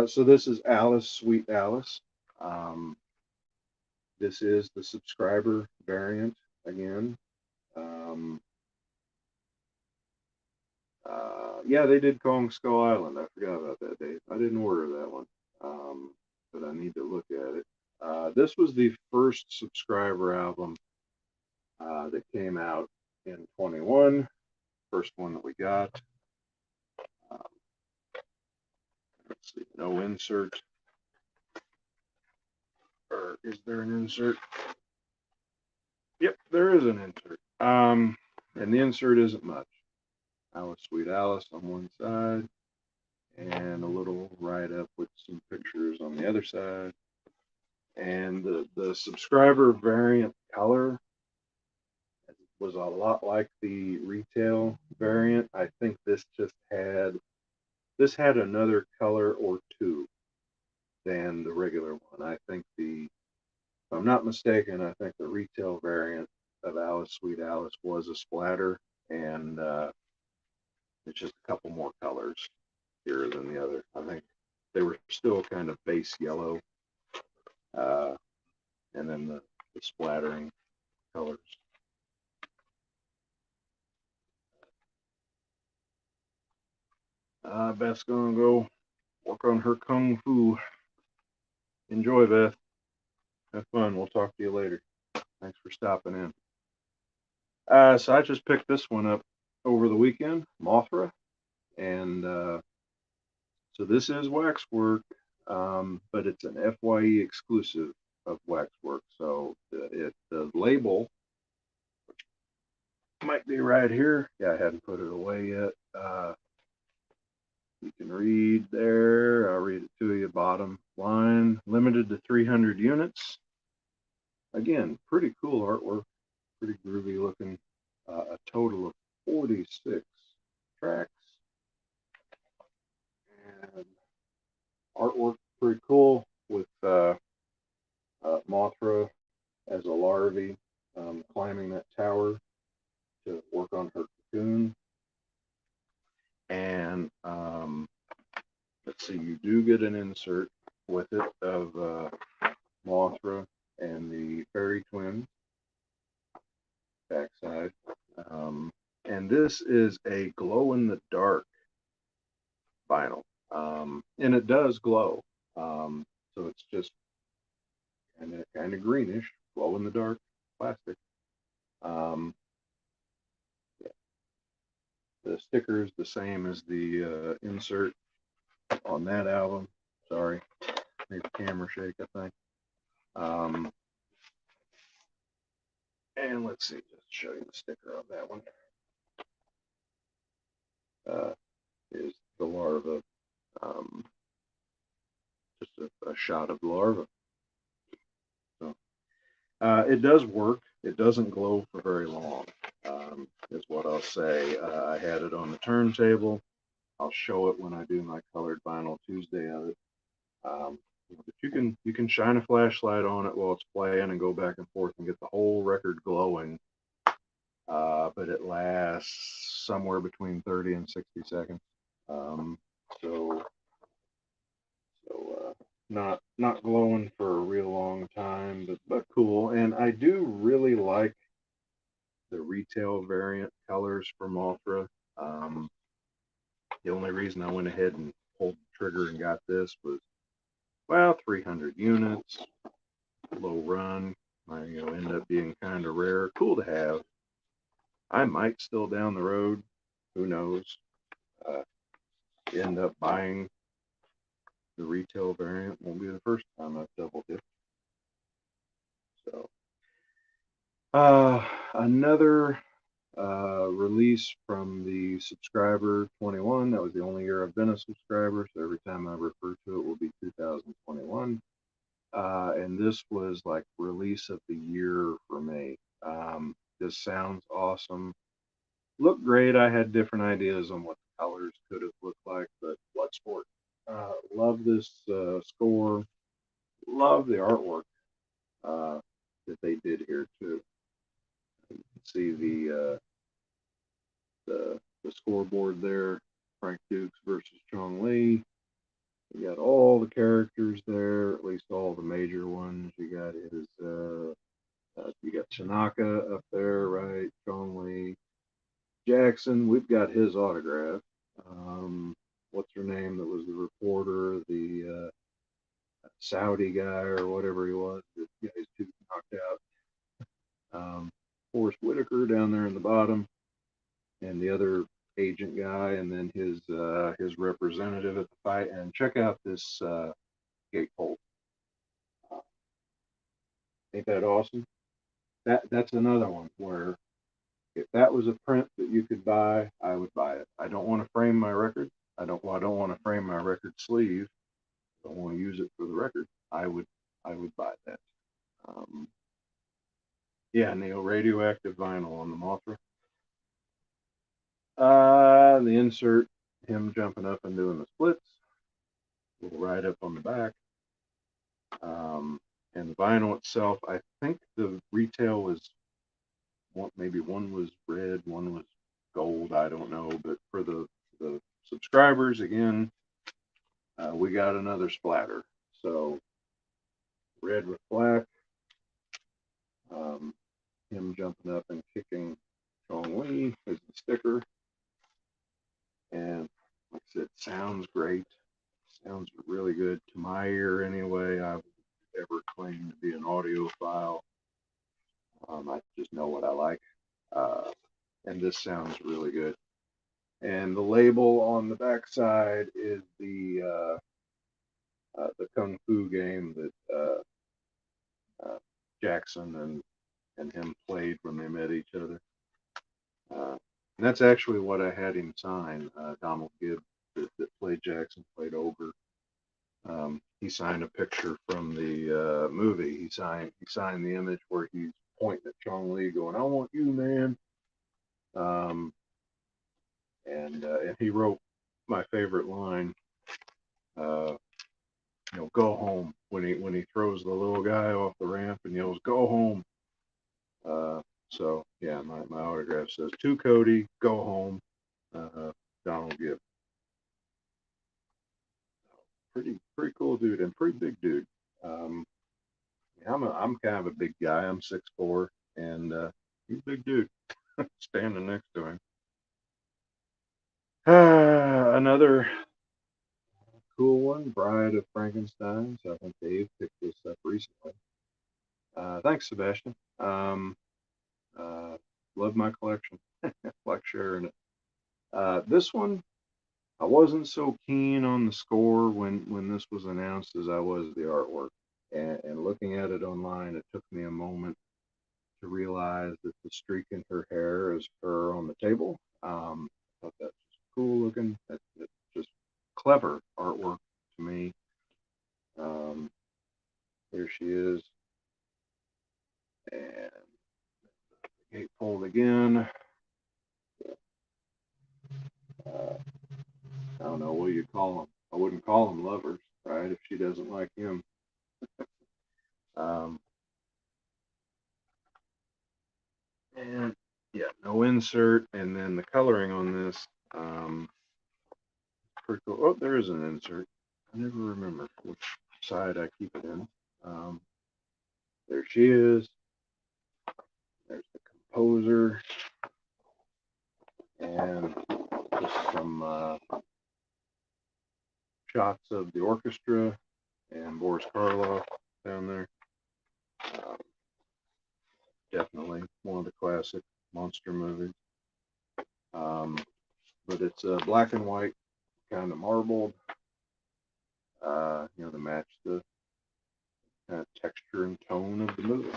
So this is Alice, Sweet Alice. This is the subscriber variant again. Yeah, they did Kong Skull Island. I forgot about that, Dave. I didn't order that one, but I need to look at it. This was the first subscriber album that came out in 21. First one that we got. Let's see, no insert. Or is there an insert? Yep, there is an insert. And the insert isn't much. Alice, Sweet Alice on one side, and a little write-up with some pictures on the other side. And the subscriber variant color was a lot like the retail variant. I think this had another color or two than the regular one. I think if I'm not mistaken, I think the retail variant of Alice, Sweet Alice was a splatter, and it's just a couple more colors here than the other. I think they were still kind of base yellow, and then the splattering colors. Beth's gonna go work on her kung fu. Enjoy, Beth. Have fun. We'll talk to you later. Thanks for stopping in. So I just picked this one up over the weekend, Mothra, and so this is Waxwork, but it's an FYE exclusive of Waxwork. So the label might be right here. Yeah, I hadn't put it away yet. You can read there. I'll read it to you. Bottom line, limited to 300 units. Again, pretty cool artwork, pretty groovy looking. A total of 46 tracks. And artwork pretty cool with Mothra as a larvae climbing that tower to work on her cocoon. And let's see, you do get an insert with it of Mothra and the fairy twins backside. And this is a glow in the dark vinyl, and it does glow. So it's just kind kind of greenish, glow in the dark plastic. Yeah, the sticker is the same as the insert on that album. Sorry, made the camera shake, I think. And let's see, just show you the sticker on that one. Is the larva, just a shot of the larva. So it does work. It doesn't glow for very long, is what I'll say. I had it on the turntable. I'll show it when I do my colored vinyl Tuesday of it. But you can shine a flashlight on it while it's playing and go back and forth and get the whole record glowing. But it lasts somewhere between 30 and 60 seconds. So not glowing for a real long time, but cool. And I do really like the retail variant colors for Mothra. The only reason I went ahead and pulled the trigger and got this was, well, 300 units, low run, end up being kind of rare. Cool to have. I might still down the road, who knows, end up buying the retail variant. Won't be the first time I've double dipped. So, another release from the subscriber 21. That was the only year I've been a subscriber, so every time I refer to it will be 2021. And this was like release of the year for me. This sounds awesome. Looked great. I had different ideas on what the colors could have looked like, but Bloodsport. Love this score. Love the artwork that they did here too. You can see the scoreboard there. Frank Dukes versus Chong Li. You got all the characters there, at least all the major ones. You got his, you got Tanaka up there, right? Chong Li, Jackson. We've got his autograph. What's her name? That was the reporter, the Saudi guy or whatever he was. That got his tooth knocked out. Forrest Whitaker down there in the bottom, and the other agent guy, and then his representative at the fight. And check out this gatefold. Ain't that awesome? That's another one where if that was a print that you could buy, I would buy it. I don't want to frame my record. I don't want to frame my record sleeve. I don't want to use it for the record. I would buy that. Yeah, Neil, radioactive vinyl on the Mothra. The insert, him jumping up and doing the splits. Little write up on the back. And the vinyl itself, I think the retail was maybe one was red, one was gold. I don't know, but for the subscribers, again, we got another splatter. So red with black. Him jumping up and kicking Chong Li is the sticker. And like I said, sounds great. Sounds really good to my ear anyway. I would ever claim to be an audiophile. I just know what I like. And this sounds really good. And the label on the back side is the Kung Fu game that Jackson and him played when they met each other. And that's actually what I had him sign. Donald Gibb, that played Jackson, played Ogre. He signed a picture from the movie. He signed the image where he's pointing at Chong Li, going, "I want you, man." And he wrote my favorite line. Go home, when he throws the little guy off the ramp and yells, "Go home." So yeah, my autograph says, "To Cody, go home, Donald Gibb." Pretty cool dude, and pretty big dude. I'm kind of a big guy. I'm 6'4", and he's a big dude standing next to him. Another cool one, Bride of Frankenstein. So I think Dave picked this up recently. Thanks, Sebastian. Love my collection. Like sharing it. This one, I wasn't so keen on the score when this was announced as I was the artwork. And looking at it online, it took me a moment to realize that the streak in her hair is her on the table. I thought that's just cool looking. That's just clever artwork to me. Um, Here she is, and gatefold again. Uh, I don't know what you call them. I wouldn't call them lovers, right? If she doesn't like him. Um, and yeah, no insert, and then the coloring on this. Pretty cool. Oh, there is an insert. I never remember which side I keep it in. Um, there she is. There's the composer, and just some shots of the orchestra and Boris Karloff down there. Um, Definitely one of the classic monster movies. But it's black and white, kind of marbled, to match the kind of texture and tone of the movie.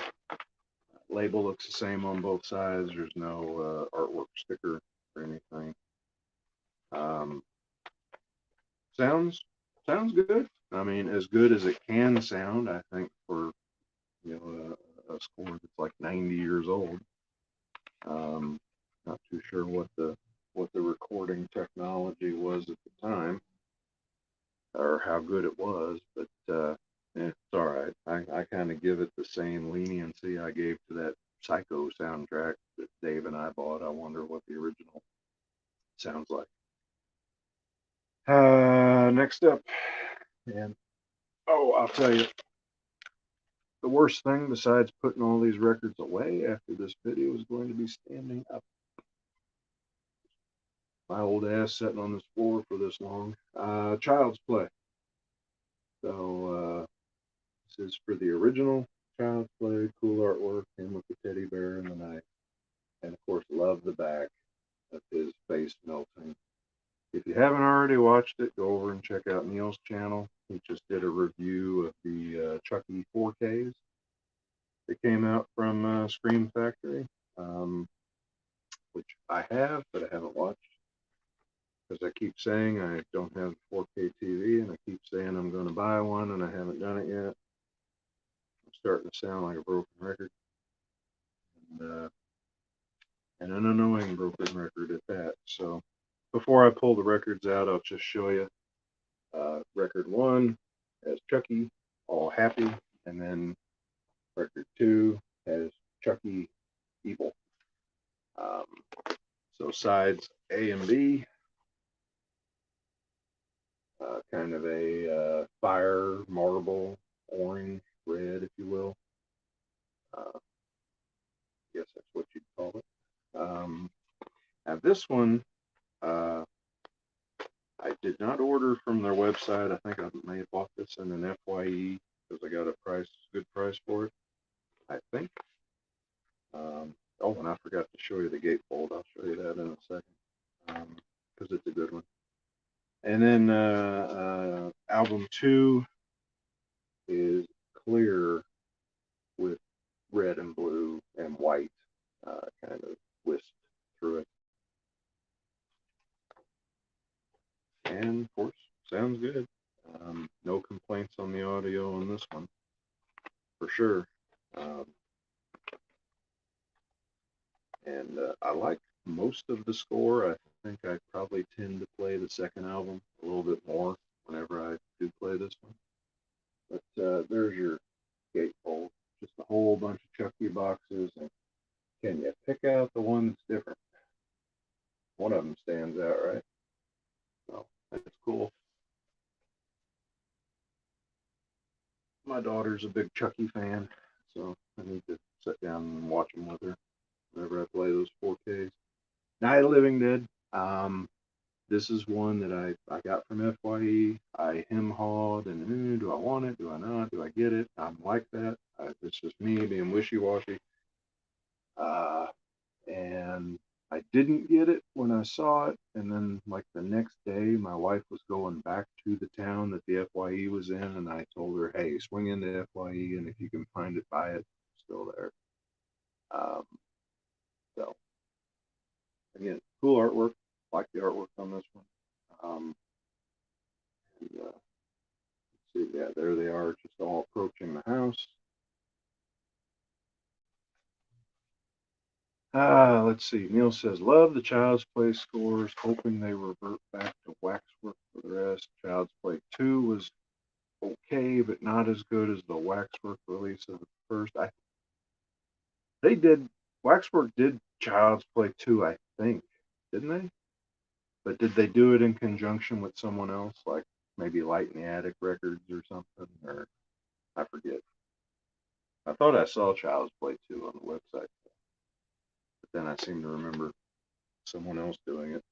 Label looks the same on both sides. There's no artwork sticker or anything. Um, sounds good. I mean, as good as it can sound. I think for a score that's like 90 years old. Not too sure what the recording technology was at the time or how good it was, but it's all right. I kind of give it the same leniency I gave to that Psycho soundtrack that Dave and I bought. I wonder what the original sounds like. Next up, and I'll tell you, the worst thing besides putting all these records away after this video is going to be standing up. My old ass sitting on this floor for this long. Child's Play. So this is for the original Child's Play. Cool artwork, him with the teddy bear and the knife. And of course, love the back of his face melting. If you haven't already watched it, go over and check out Neil's channel. He just did a review of the Chucky 4Ks that came out from Scream Factory, which I have, but I haven't watched. Because I keep saying I don't have a 4K TV, and I keep saying I'm going to buy one, and I haven't done it yet. I'm starting to sound like a broken record, and an annoying broken record at that. So before I pull the records out, I'll just show you. Record 1 has Chucky, all happy, and then record 2 has Chucky, evil. So sides A and B, kind of a fire, marble, orange, red, if you will. Guess that's what you'd call it. Now this one, I did not order from their website. I think I may have bought this in an FYE because I got a good price for it, I think. And I forgot to show you the gatefold. I'll show you that in a second because it's a good one. And then album 2 is clear with red and blue and white kind of whisked through it. And of course, sounds good. No complaints on the audio on this one, for sure. And I like most of the score. I think I probably tend to play the second album a little bit more whenever I do play this one. But there's your gatefold. Just a whole bunch of Chucky boxes. And can you pick out the one that's different? One of them stands out, right? So that's cool. My daughter's a big Chucky fan, so I need to sit down and watch them with her whenever I play those 4Ks. Night of the Living Dead. This is one that I got from FYE. I hem-hawed and do I want it? Do I not? Do I get it? I'm like that. It's just me being wishy-washy. And I didn't get it when I saw it. And then, like the next day, my wife was going back to the town that the FYE was in, and I told her, "Hey, swing into FYE, and if you can find it, buy it. It's still there." Um, so again, cool artwork. Like the artwork on this one. And, see, yeah, there they are, just all approaching the house. Let's see. Neil says, love the Child's Play scores, hoping they revert back to Waxwork for the rest. Child's Play 2 was okay, but not as good as the Waxwork release of the first. They did, Waxwork did Child's Play 2, I think, didn't they? But did they do it in conjunction with someone else, like maybe Light in the Attic Records or something? Or I forget. I thought I saw Child's Play 2 on the website, but then I seem to remember someone else doing it.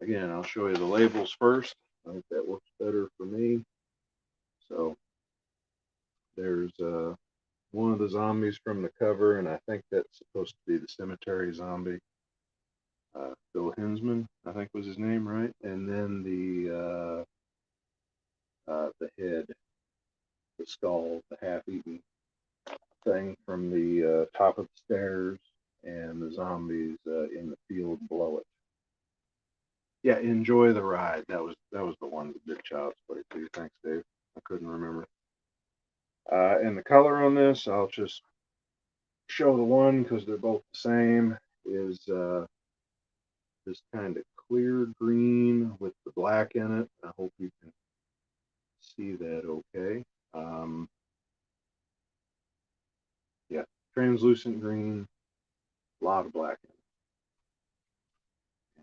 Again, I'll show you the labels first. I think that works better for me. So there's one of the zombies from the cover, and I think that's supposed to be the cemetery zombie. Bill Hinsman, I think was his name, right? And then the head, the skull, the half-eaten thing from the top of the stairs, and the zombies in the field below it. Yeah, enjoy the ride. That was the one that did Child's Play too. Thanks, Dave. I couldn't remember. And the color on this, I'll just show the one because they're both the same. Is this kind of clear green with the black in it. I hope you can see that okay. Yeah, translucent green, a lot of black in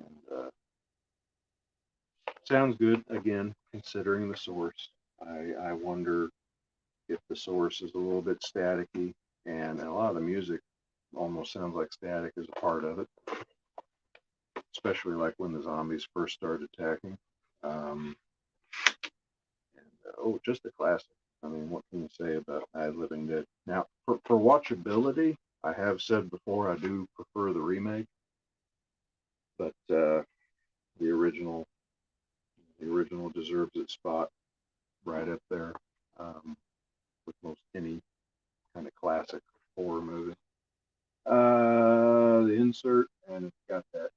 it. And sounds good, again, considering the source. I wonder if the source is a little bit staticky, and a lot of the music almost sounds like static is a part of it, especially like when the zombies first start attacking. Oh, just a classic. I mean, what can you say about Living Dead? Now, for watchability, I have said before I do prefer the remake, but the original deserves its spot right up there with most any kind of classic horror movie. The insert, and it's got that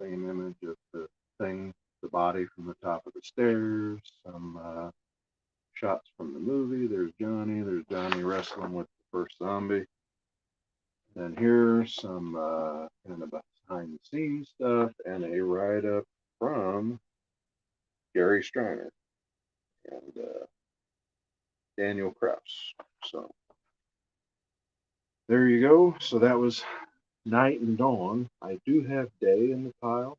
same image of the thing, the body from the top of the stairs, some shots from the movie. There's Johnny wrestling with the first zombie. Then here's some kind of behind the scenes stuff and a write up from Gary Striner and Daniel Kraus. So there you go. So that was Night and Dawn. I do have Day in the pile.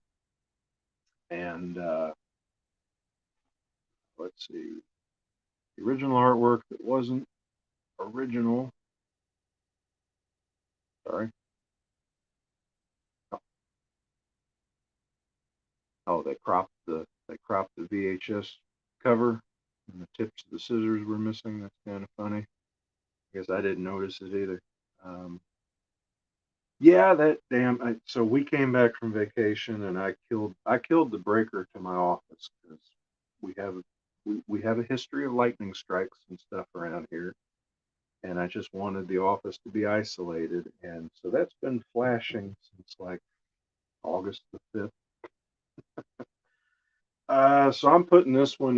And let's see. The original artwork that wasn't original. Sorry. Oh, they cropped the VHS cover, and the tips of the scissors were missing. That's kind of funny. I guess I didn't notice it either. Yeah, that damn. So we came back from vacation, and I killed the breaker to my office because we have a history of lightning strikes and stuff around here, and I just wanted the office to be isolated, and so that's been flashing since like August the 5th. So I'm putting this one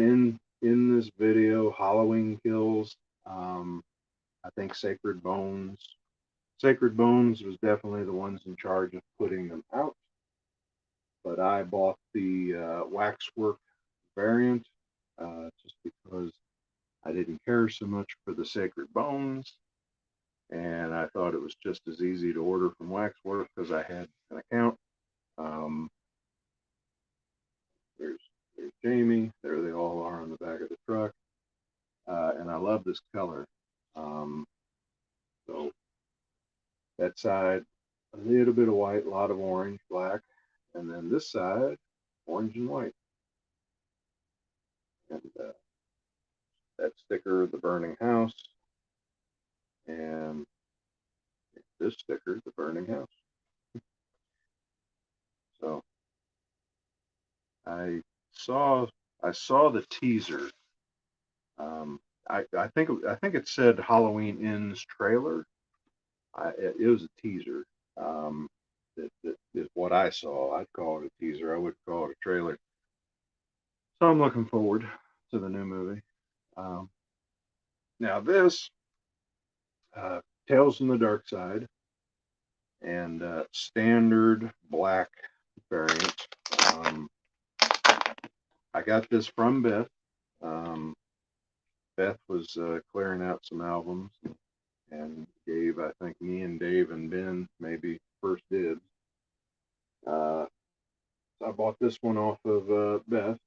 in this video, Halloween Kills. I think Sacred Bones was definitely the ones in charge of putting them out. But I bought the Waxwork variant just because I didn't care so much for the Sacred Bones. And I thought it was just as easy to order from Waxwork because I had an account. There's Jamie. There they all are on the back of the truck. And I love this color. So that side, a little bit of white, a lot of orange, black, And then this side, orange and white. And that sticker, the burning house, and this sticker, the burning house. So I saw the teaser. Um, I think it said Halloween Ends trailer. It was a teaser. That is what I saw. I'd call it a teaser. I wouldn't call it a trailer. So I'm looking forward to the new movie. Um, Now this Tales from the Dark Side and standard black variant. Um, I got this from Beth. Um, Beth was clearing out some albums and gave, I think, me and Dave and Ben maybe first dibs. So I bought this one off of Beth.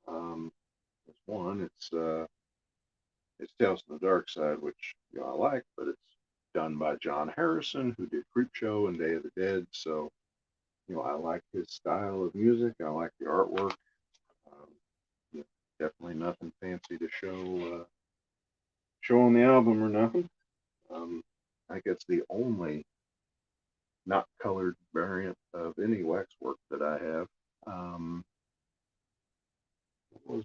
This one, it's Tales from the Dark Side, which I like, but it's done by John Harrison, who did Creepshow and Day of the Dead. So I like his style of music. I like the artwork. Um, Definitely nothing fancy to show on the album or nothing. I think it's the only not colored variant of any Waxwork that I have. What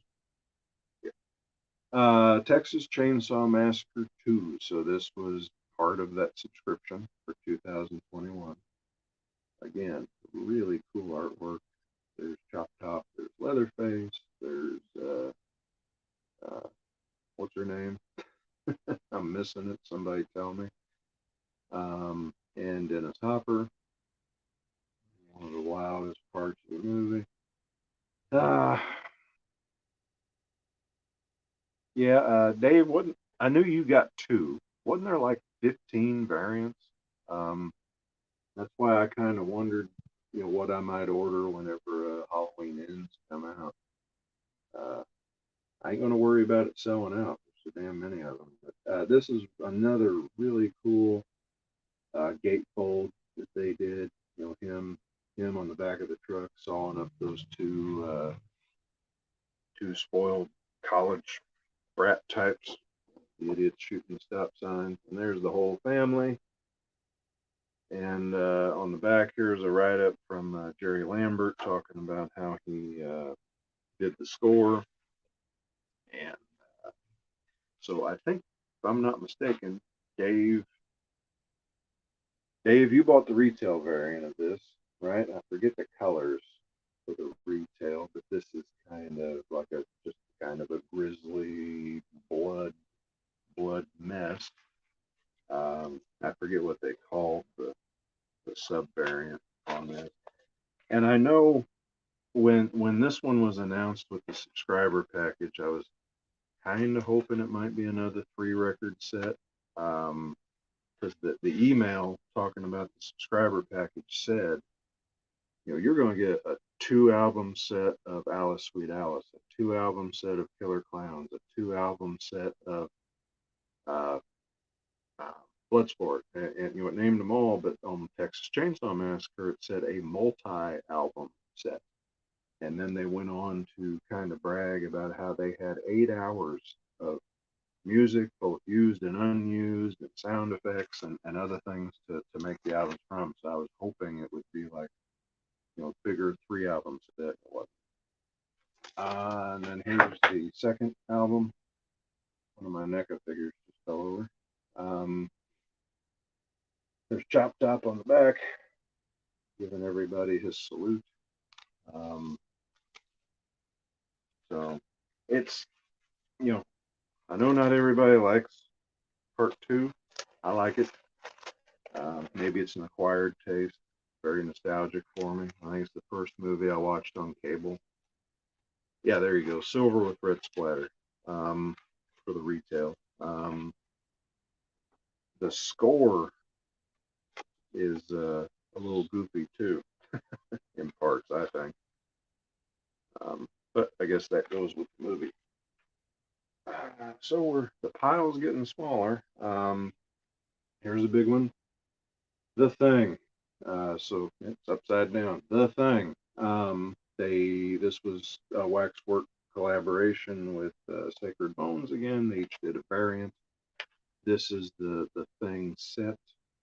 was Texas Chainsaw Massacre 2. So this was part of that subscription for 2021. Again, really cool artwork. There's Chop Top, there's Leatherface, there's what's her name? I'm missing it. Somebody tell me. And Dennis Hopper, one of the wildest parts of the movie. Uh, Dave, wasn't I knew you got two. Wasn't there like 15 variants? Um, that's why I kind of wondered, what I might order whenever Halloween Ends come out. Uh, I ain't gonna worry about it selling out. There's so damn many of them. But this is another really cool gatefold that they did. Him on the back of the truck sawing up those two spoiled college brat types, the idiots shooting stop signs. And there's the whole family. And on the back here's a write-up from Jerry Lambert talking about how he did the score. And so I think, if I'm not mistaken, Dave, you bought the retail variant of this, right? I forget the colors for the retail, but this is kind of like just kind of a grisly blood mess. I forget what they call the sub variant on this. And I know when this one was announced with the subscriber package, I was kind of hoping it might be another 3-record set. Because the email talking about the subscriber package said, you're going to get a 2-album set of Alice Sweet Alice, a 2-album set of Killer Clowns, a 2-album set of uh, Bloodsport, and it named them all, but on Texas Chainsaw Massacre it said a multi-album set. And then they went on to kind of brag about how they had 8 hours of music, both used and unused, and sound effects and other things to make the albums from. So I was hoping it would be like, bigger 3-album set. It wasn't. And then here's the second album. One of my NECA figures just fell over. There's Chop Top on the back, giving everybody his salute. So it's, I know not everybody likes part 2. I like it. Maybe it's an acquired taste, very nostalgic for me. I think it's the first movie I watched on cable. Yeah, there you go. Silver with red splatter for the retail. The score is a little goofy too, in parts, I think. But I guess that goes with the movie. So the pile's getting smaller. Here's a big one. The Thing. So it's upside down. The Thing. This was a Waxwork collaboration with Sacred Bones again. They each did a variant. This is the Thing set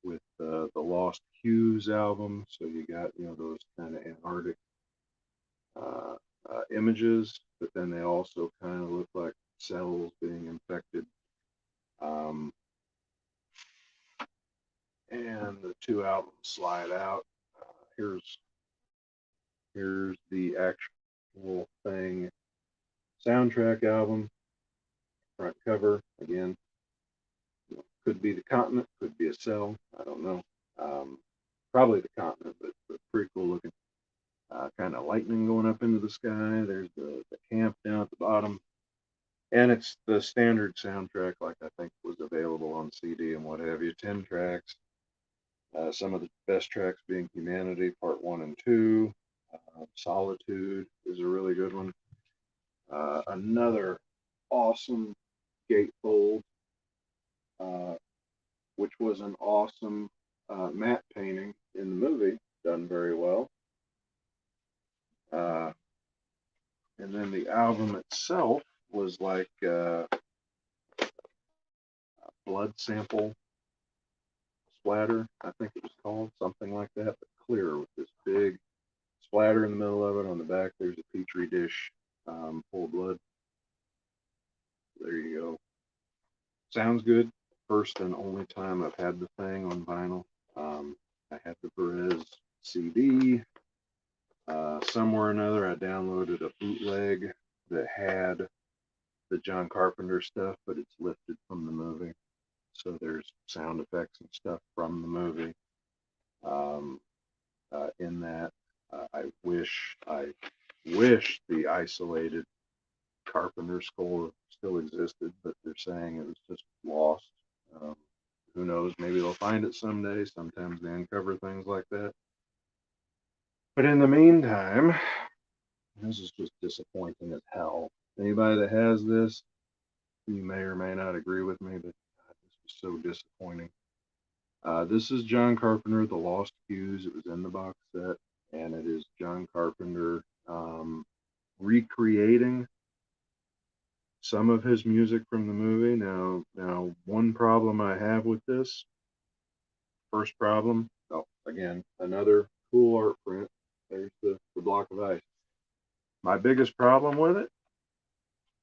with the Lost Hues album. So you got those kind of Antarctic uh, images, but then they also kind of look like cells being infected. Um, and the two albums slide out. Here's the actual Thing soundtrack album, front cover. Again, could be the continent, could be a cell. I don't know. Probably the continent, but pretty cool looking. Kind of lightning going up into the sky. There's the camp down at the bottom. And it's the standard soundtrack, like I think was available on CD and what have you. 10 tracks. Some of the best tracks being Humanity, Part 1 and 2. Solitude is a really good one. Another awesome gatefold, which was an awesome matte painting in the movie, done very well. And then the album itself was like a blood sample splatter, I think it was called, something like that, but clear with this big splatter in the middle of it. On the back, there's a petri dish full of blood. There you go. Sounds good. First and only time I've had the Thing on vinyl. I had the Perez CD. Somewhere or another, I downloaded a bootleg that had the John Carpenter stuff, but it's lifted from the movie. So there's sound effects and stuff from the movie in that. I wish the isolated Carpenter score still existed, but they're saying it was just lost. Who knows? Maybe they'll find it someday. Sometimes they uncover things like that. But in the meantime, this is just disappointing as hell. Anybody that has this, you may or may not agree with me, but this was so disappointing. This is John Carpenter, The Lost Hues. It was in the box set, and it is John Carpenter recreating some of his music from the movie. Now, one problem I have with this, first problem, again, another cool art print. There's the block of ice. My biggest problem with it,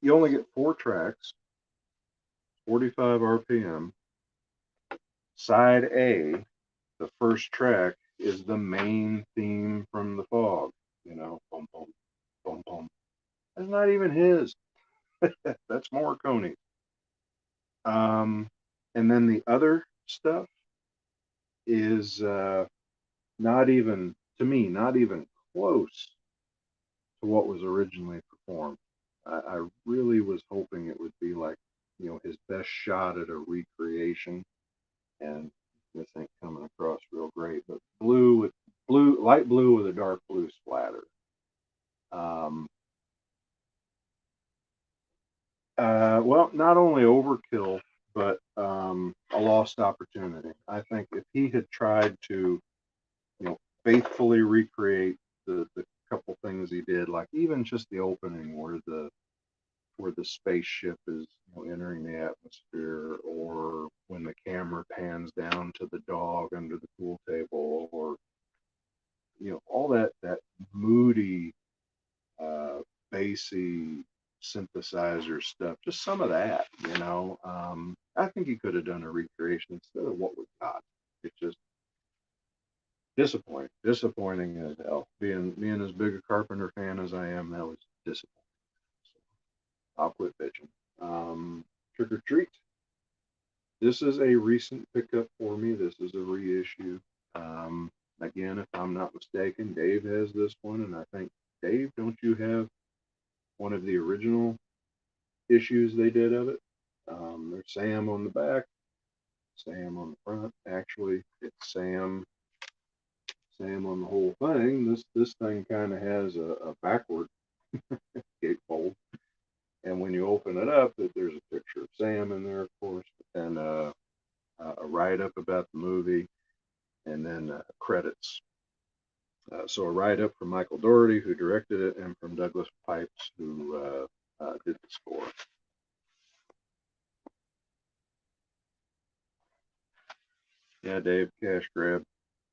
you only get 4 tracks, 45 RPM. Side A, the first track, is the main theme from The Fog. Boom, boom, boom, boom. That's not even his. That's Morricone. And then the other stuff is not even, to me, not even close to what was originally performed. I really was hoping it would be like, his best shot at a recreation. And this ain't coming across real great, but light blue with a dark blue splatter. Well, not only overkill, but a lost opportunity. I think if he had tried to, faithfully recreate the couple things he did, like even just the opening where the spaceship is entering the atmosphere, or when the camera pans down to the dog under the pool table, or all that moody, bassy synthesizer stuff, just some of that. I think he could have done a recreation instead of what we got. It's just disappointing as hell. Being as big a Carpenter fan as I am, that was disappointing. So I'll quit bitching. Trick or Treat. This is a recent pickup for me. This is a reissue. Again, if I'm not mistaken, Dave has this one, and I think, Dave, don't you have one of the original issues they did of it? There's Sam on the back, Sam on the front. Actually, it's Sam on the whole thing. This thing kind of has a backward gatefold, and when you open it up, there's a picture of Sam in there, of course, and a write-up about the movie. and then credits. So a write-up from Michael Dougherty, who directed it, and from Douglas Pipes, who did the score. Yeah, Dave, cash grab,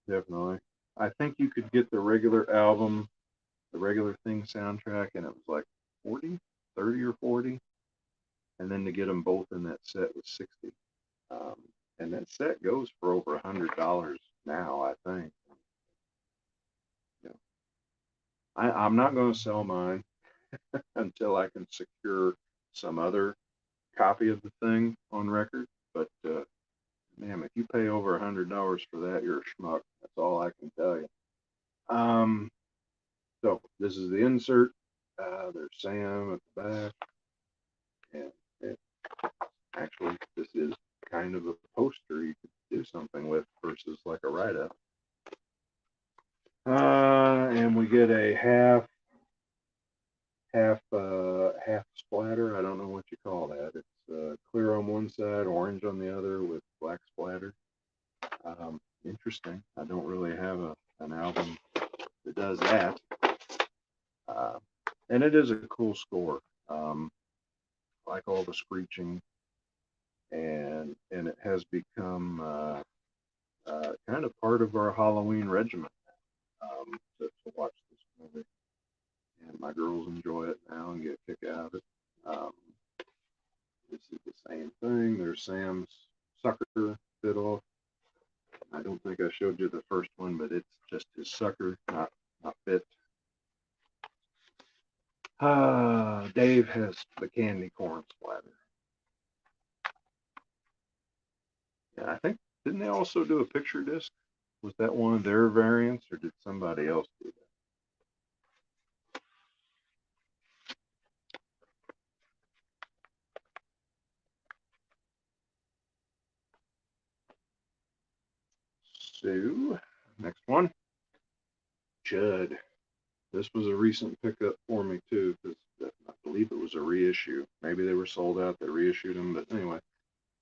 definitely. I think you could get the regular album, the regular thing soundtrack, and it was like 40, 30 or 40. And then to get them both in that set was 60. Um, and that set goes for over $100 now, I think. You know, I'm not going to sell mine until I can secure some other copy of the thing on record. But man, if you pay over $100 for that, you're a schmuck. That's all I can tell you. So this is the insert. There's Sam at the back, and actually, this is kind of a poster you could do something with versus like a write-up. And we get a half splatter. I don't know what you call that. It's clear on one side, orange on the other, with black splatter. Interesting. I don't really have an album that does that. And it is a cool score. Like all the screeching, and it has become kind of part of our Halloween regimen to watch this movie. And my girls enjoy it now and get a kick out of it. This is the same thing. There's Sam's sucker bit off. I don't think I showed you the first one, but it's just his sucker, not bit. Dave has the candy corn splatter. Yeah, I think, didn't they also do a picture disc? Was that one of their variants, or did somebody else do that? So, next one, Judd. This was a recent pickup for me too, because I believe it was a reissue. Maybe they were sold out, they reissued them, but anyway,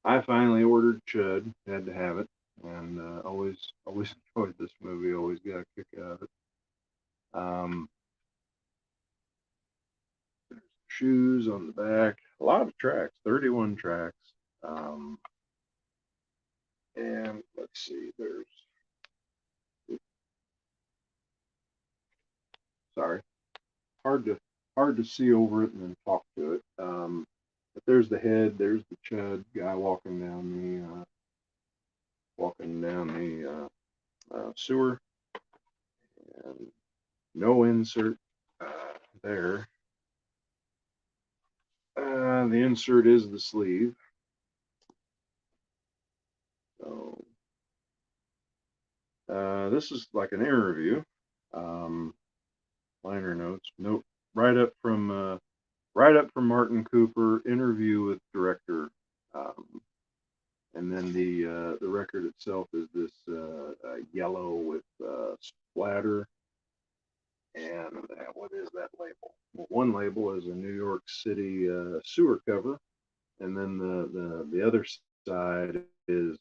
I finally ordered Chud, had to have it, and always enjoyed this movie, always got a kick out of it. There's shoes on the back, a lot of tracks, 31 tracks. And let's see, sorry, hard to see over it and then talk to it. But there's the head, there's the Chud guy walking down the sewer, and no insert there. The insert is the sleeve. So this is like an interview. Liner notes. Note right up from Martin Cooper. Interview with director. And then the record itself is this yellow with splatter. And what is that label? Well, one label is a New York City sewer cover, and then the other side is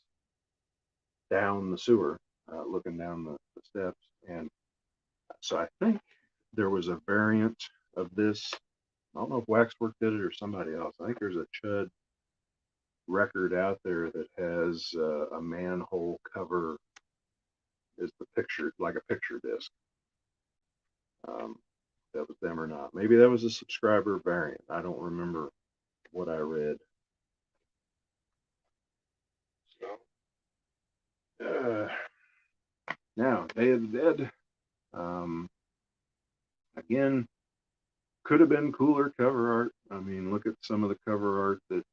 down the sewer, looking down the steps. And so I think there was a variant of this. I don't know if Waxwork did it or somebody else. I think there's a Chud record out there that has a manhole cover is the picture, like a picture disc. That was them or not. Maybe that was a subscriber variant. I don't remember what I read. So, now, Day of the Dead. Again, could have been cooler cover art. I mean, look at some of the cover art that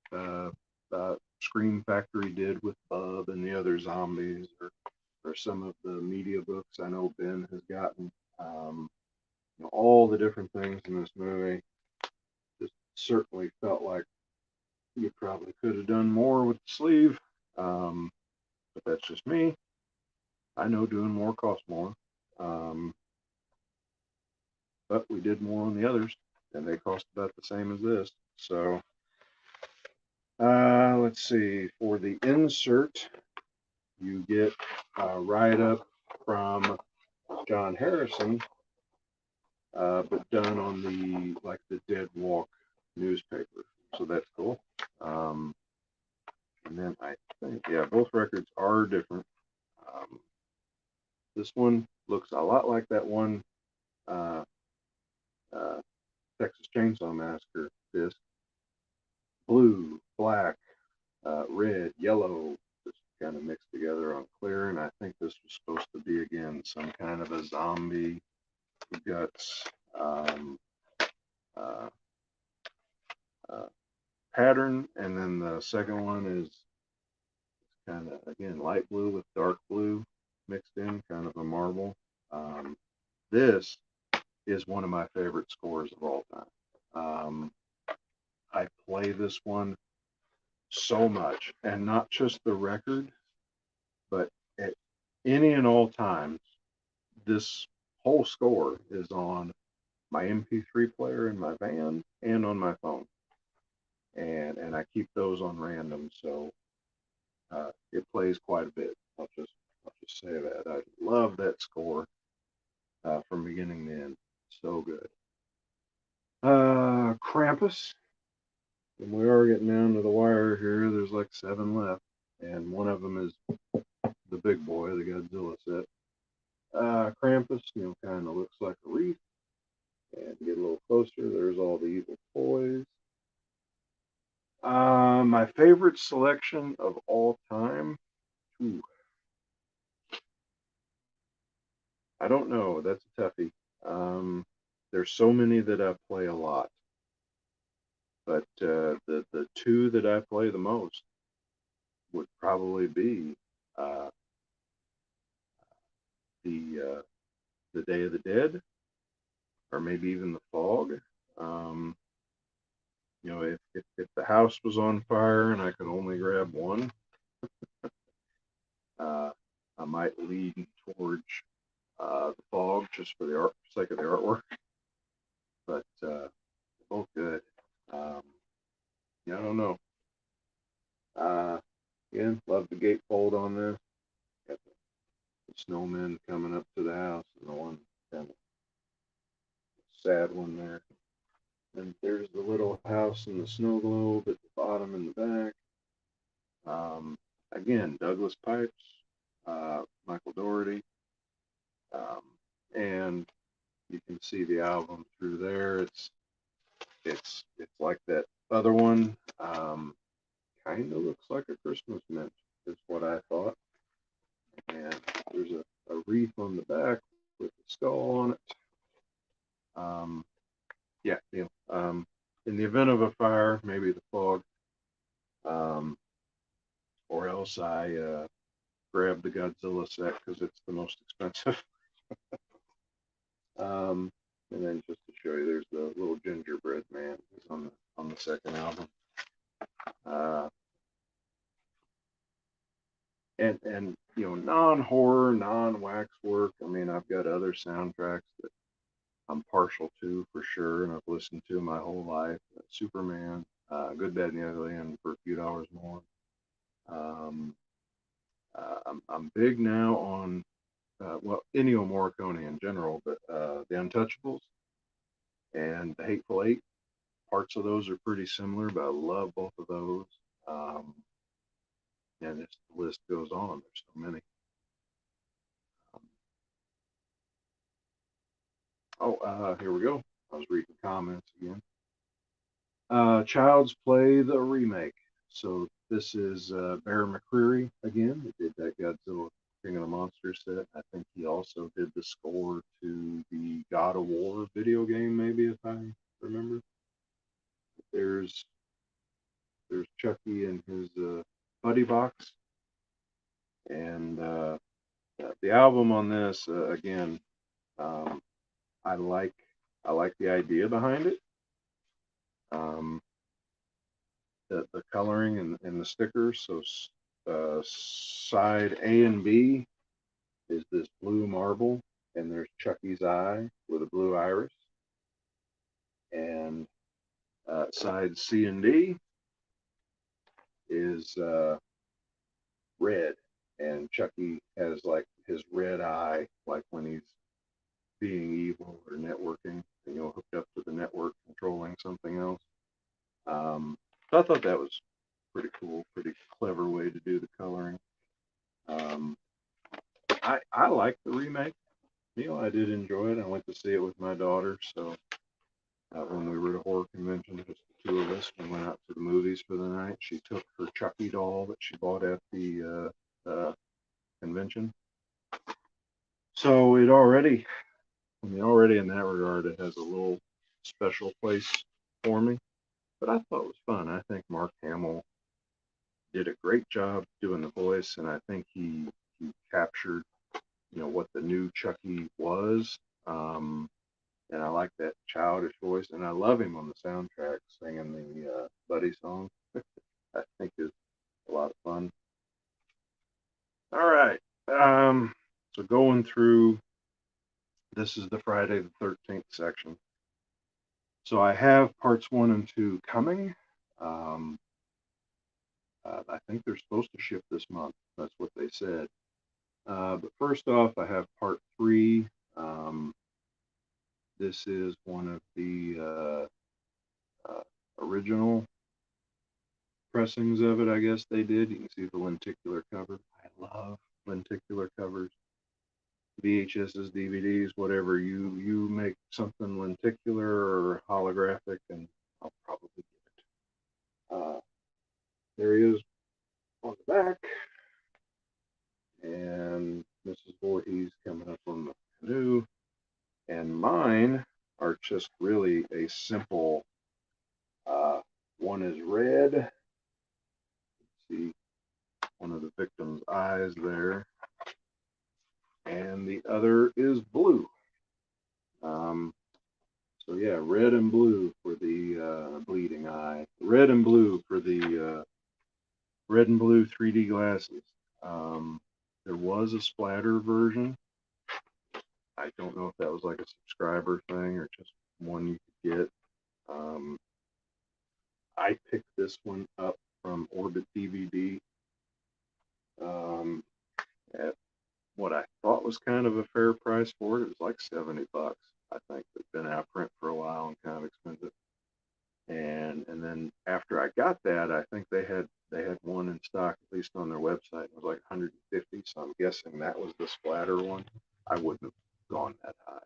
Scream Factory did with Bub and the other zombies, or some of the media books I know Ben has gotten. All the different things in this movie just certainly felt like you probably could have done more with the sleeve. But that's just me. I know doing more costs more. But we did more on the others, and they cost about the same as this. So, let's see. For the insert, you get a write-up from John Harrison, but done on the Dead Walk newspaper. So that's cool. And then I think, yeah, both records are different. This one looks a lot like that one uh, Texas Chainsaw Massacre disc. Blue, black, red, yellow, just kind of mixed together on clear. And I think this was supposed to be, again, some kind of a zombie guts uh, pattern. And then the second one is kind of, again, light blue with dark blue mixed in, kind of a marble. This is one of my favorite scores of all time. I play this one so much, and not just the record, but at any and all times, this whole score is on my MP3 player in my van and on my phone, and I keep those on random, so it plays quite a bit. I'll just say that I love that score from beginning to end. So good. Krampus. And we are getting down to the wire here. There's like 7 left, and one of them is the big boy, the Godzilla set. Krampus, kind of looks like a wreath. And get a little closer, there's all the evil toys. My favorite selection of all time. Ooh, I don't know. That's a toughie. There's so many that I play a lot, but the two that I play the most would probably be the Day of the Dead, or maybe even the Fog. If the house was on fire and I could only grab one, I might lean towards the Fog just for the sake of the artwork. But both good. Yeah, I don't know. Again, love the gatefold on this. Got the snowmen coming up to the house, and the one kind of sad one there. And there's the little house in the snow globe at the bottom and the back. Again, Douglas Pipes, Michael Dougherty, and you can see the album through there. It's like that other one. Kind of looks like a Christmas mint, is what I thought. And there's a wreath on the back with a skull on it. Yeah, in the event of a fire, maybe the Fog, or else I grab the Godzilla set because it's the most expensive. And then just to show you, there's the little gingerbread man who's on the second album. And non-horror, non-waxwork. I mean, I've got other soundtracks that I'm partial to for sure, and I've listened to my whole life. Superman, Good, Bad, and the Ugly, and For a Few Dollars More. I'm big now on Ennio Morricone in general, but The Untouchables and The Hateful Eight. Parts of those are pretty similar, but I love both of those. And the list goes on. There's so many. Here we go. I was reading comments again. Child's Play, the remake. So this is Bear McCreary again. He did that Godzilla King of the Monsters set. I think he also did the score to the God of War video game, maybe, if I remember. There's Chucky in his buddy box. And the album on this, again, I like the idea behind it. The coloring and the stickers. So side A and B is this blue marble, and there's Chucky's eye with a blue iris. And side C and D is red, and Chucky has like his red eye, like when he's being evil or networking, hooked up to the network controlling something else. So I thought that was pretty cool, pretty clever way to do the coloring. I like the remake. I did enjoy it. I went to see it with my daughter, so when we were at a horror convention, just the two of us, we went out to the movies for the night. She took her Chucky doll that she bought at the convention. So already in that regard, it has a little special place for me. But I thought it was fun. I think Mark Hamill did a great job doing the voice, and I think he captured, what the new Chucky was. And I like that childish voice, and I love him on the soundtrack singing the Buddy song. I think is a lot of fun. All right. So going through, this is the Friday the 13th section. So I have parts 1 and 2 coming. I think they're supposed to ship this month. That's what they said. But first off, I have part 3. This is one of the original pressings of it, I guess they did. You can see the lenticular cover. I love lenticular covers. VHSs, DVDs, whatever. You make something lenticular or holographic, and I'll probably get it. There he is on the back. And Mrs. Voorhees coming up on the canoe. And mine are just really a simple, one is red. Let's see one of the victim's eyes there. And the other is blue. So yeah, red and blue for the bleeding eye. Red and blue for the red and blue 3D glasses. There was a splatter version. I don't know if that was like a subscriber thing or just one you could get. I picked this one up from Orbit DVD at what I thought was kind of a fair price for it. It was like $70. I think it's been out of print for a while and kind of expensive. And then after I got that, I think they had one in stock, at least on their website. It was like 150, so I'm guessing that was the splatter one. I wouldn't have gone that high.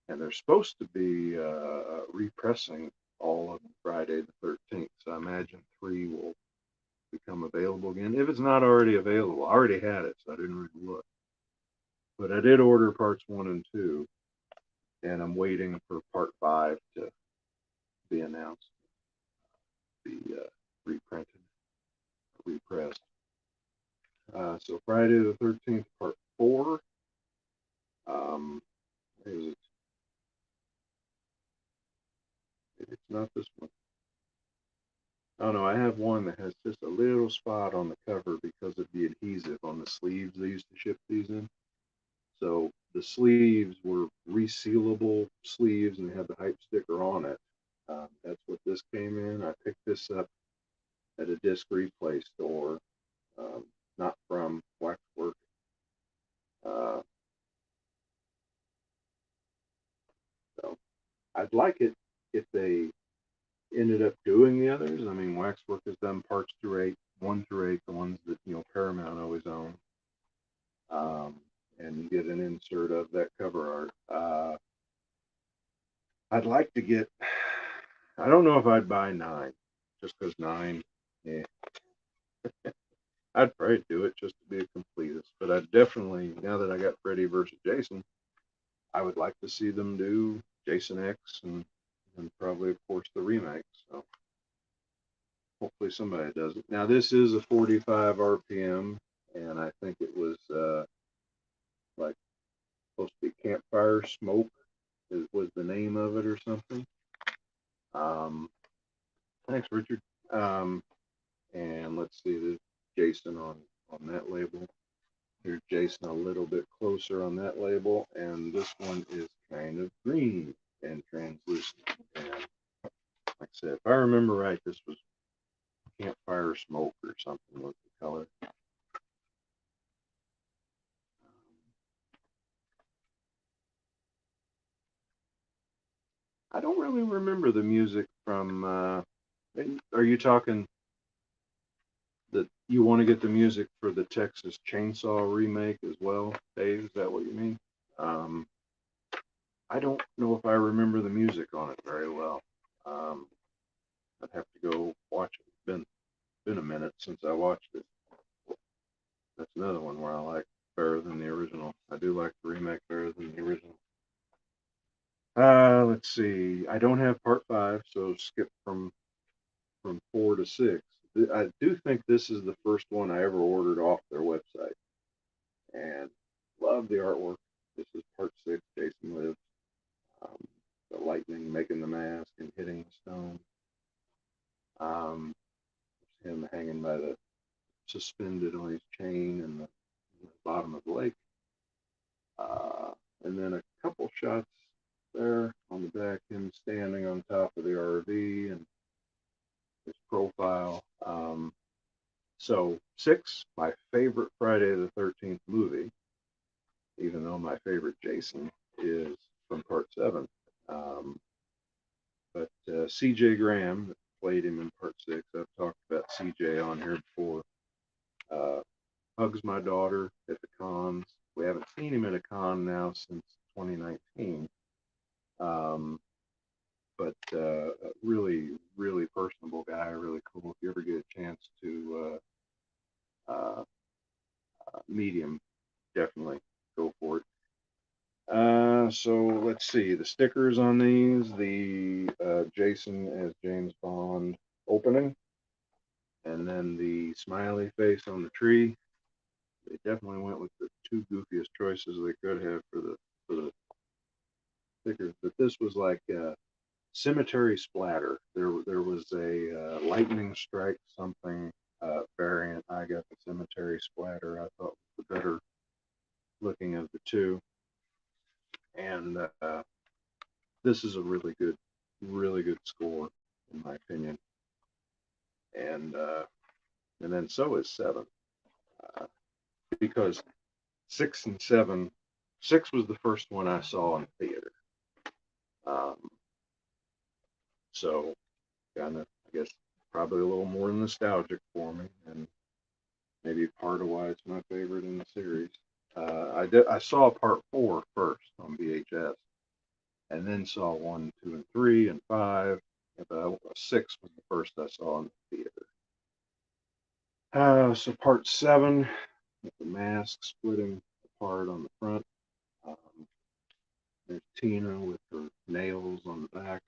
And they're supposed to be repressing all of Friday the 13th, so I imagine 3 will become available again. If it's not already available, I already had it, so I didn't really look. But I did order parts 1 and 2, and I'm waiting for part 5 to be announced, be reprinted, repressed. So Friday the 13th, part 4. Is it? It's not this one. Oh no, I have one that has just a little spot on the cover because of the adhesive on the sleeves they used to ship these in. So the sleeves were resealable sleeves and had the hype sticker on it. That's what this came in. I picked this up at a disc replay store, not from Waxwork. So I'd like it if they ended up doing the others. I mean, Waxwork has done parts through 1 through 8, the ones that Paramount always owned. And you get an insert of that cover art. I'd like to get. I don't know if I'd buy 9, just because 9. Yeah. I'd probably do it just to be a completist, but I definitely, now that I got Freddy versus Jason, I would like to see them do Jason X and probably, of course, the remake. So hopefully somebody does it. Now this is a 45 RPM, and I think it was like supposed to be Campfire Smoke was the name of it or something. Thanks, Richard. And let's see, there's Jason on that label. Here's Jason a little bit closer on that label, and this one is kind of green and translucent. And like I said, if I remember right, this was Campfire Smoke or something was color. I don't really remember the music from. Are you talking that you want to get the music for the Texas Chainsaw remake as well, Dave? Is that what you mean? Um, I don't know if I remember the music on it very well. Um, I'd have to go watch it. It's been a minute since I watched it. That's another one where I like better than the original. I do like the remake better than the original. Let's see. I don't have part 5, so skip from 4 to 6. I do think this is the first one I ever ordered off their website, and love the artwork. This is part 6. Jason Lives. Um, the lightning making the mask and hitting the stone. Him hanging by the suspended on his chain in the bottom of the lake. Uh, and then a couple shots there on the back, him standing on top of the RV and his profile. So 6, my favorite Friday the 13th movie, even though my favorite Jason is from part 7. But C.J. Graham that played him in part 6, I've talked about C.J. on here before. Hugs my daughter at the cons. We haven't seen him at a con now since 2019. But really, really personable guy, really cool. If you ever get a chance to meet him, definitely go for it. So let's see the stickers on these. The Jason as James Bond opening, and then the smiley face on the tree. They definitely went with the 2 goofiest choices they could have for the stickers. But this was like cemetery splatter. There was a lightning strike something variant. I got the cemetery splatter. I thought was the better looking of the 2. And this is a really good score in my opinion. And then so is 7, because 6 and 7. 6 was the first one I saw in theater. Um, so kind of, I guess, probably a little more nostalgic for me, and maybe part of why it's my favorite in the series. I saw part 4 first on VHS, and then saw 1, 2, and 3, and 5. And 6 was the first I saw in the theater. So part 7, with the mask splitting apart on the front. Um, there's Tina with her nails on the back.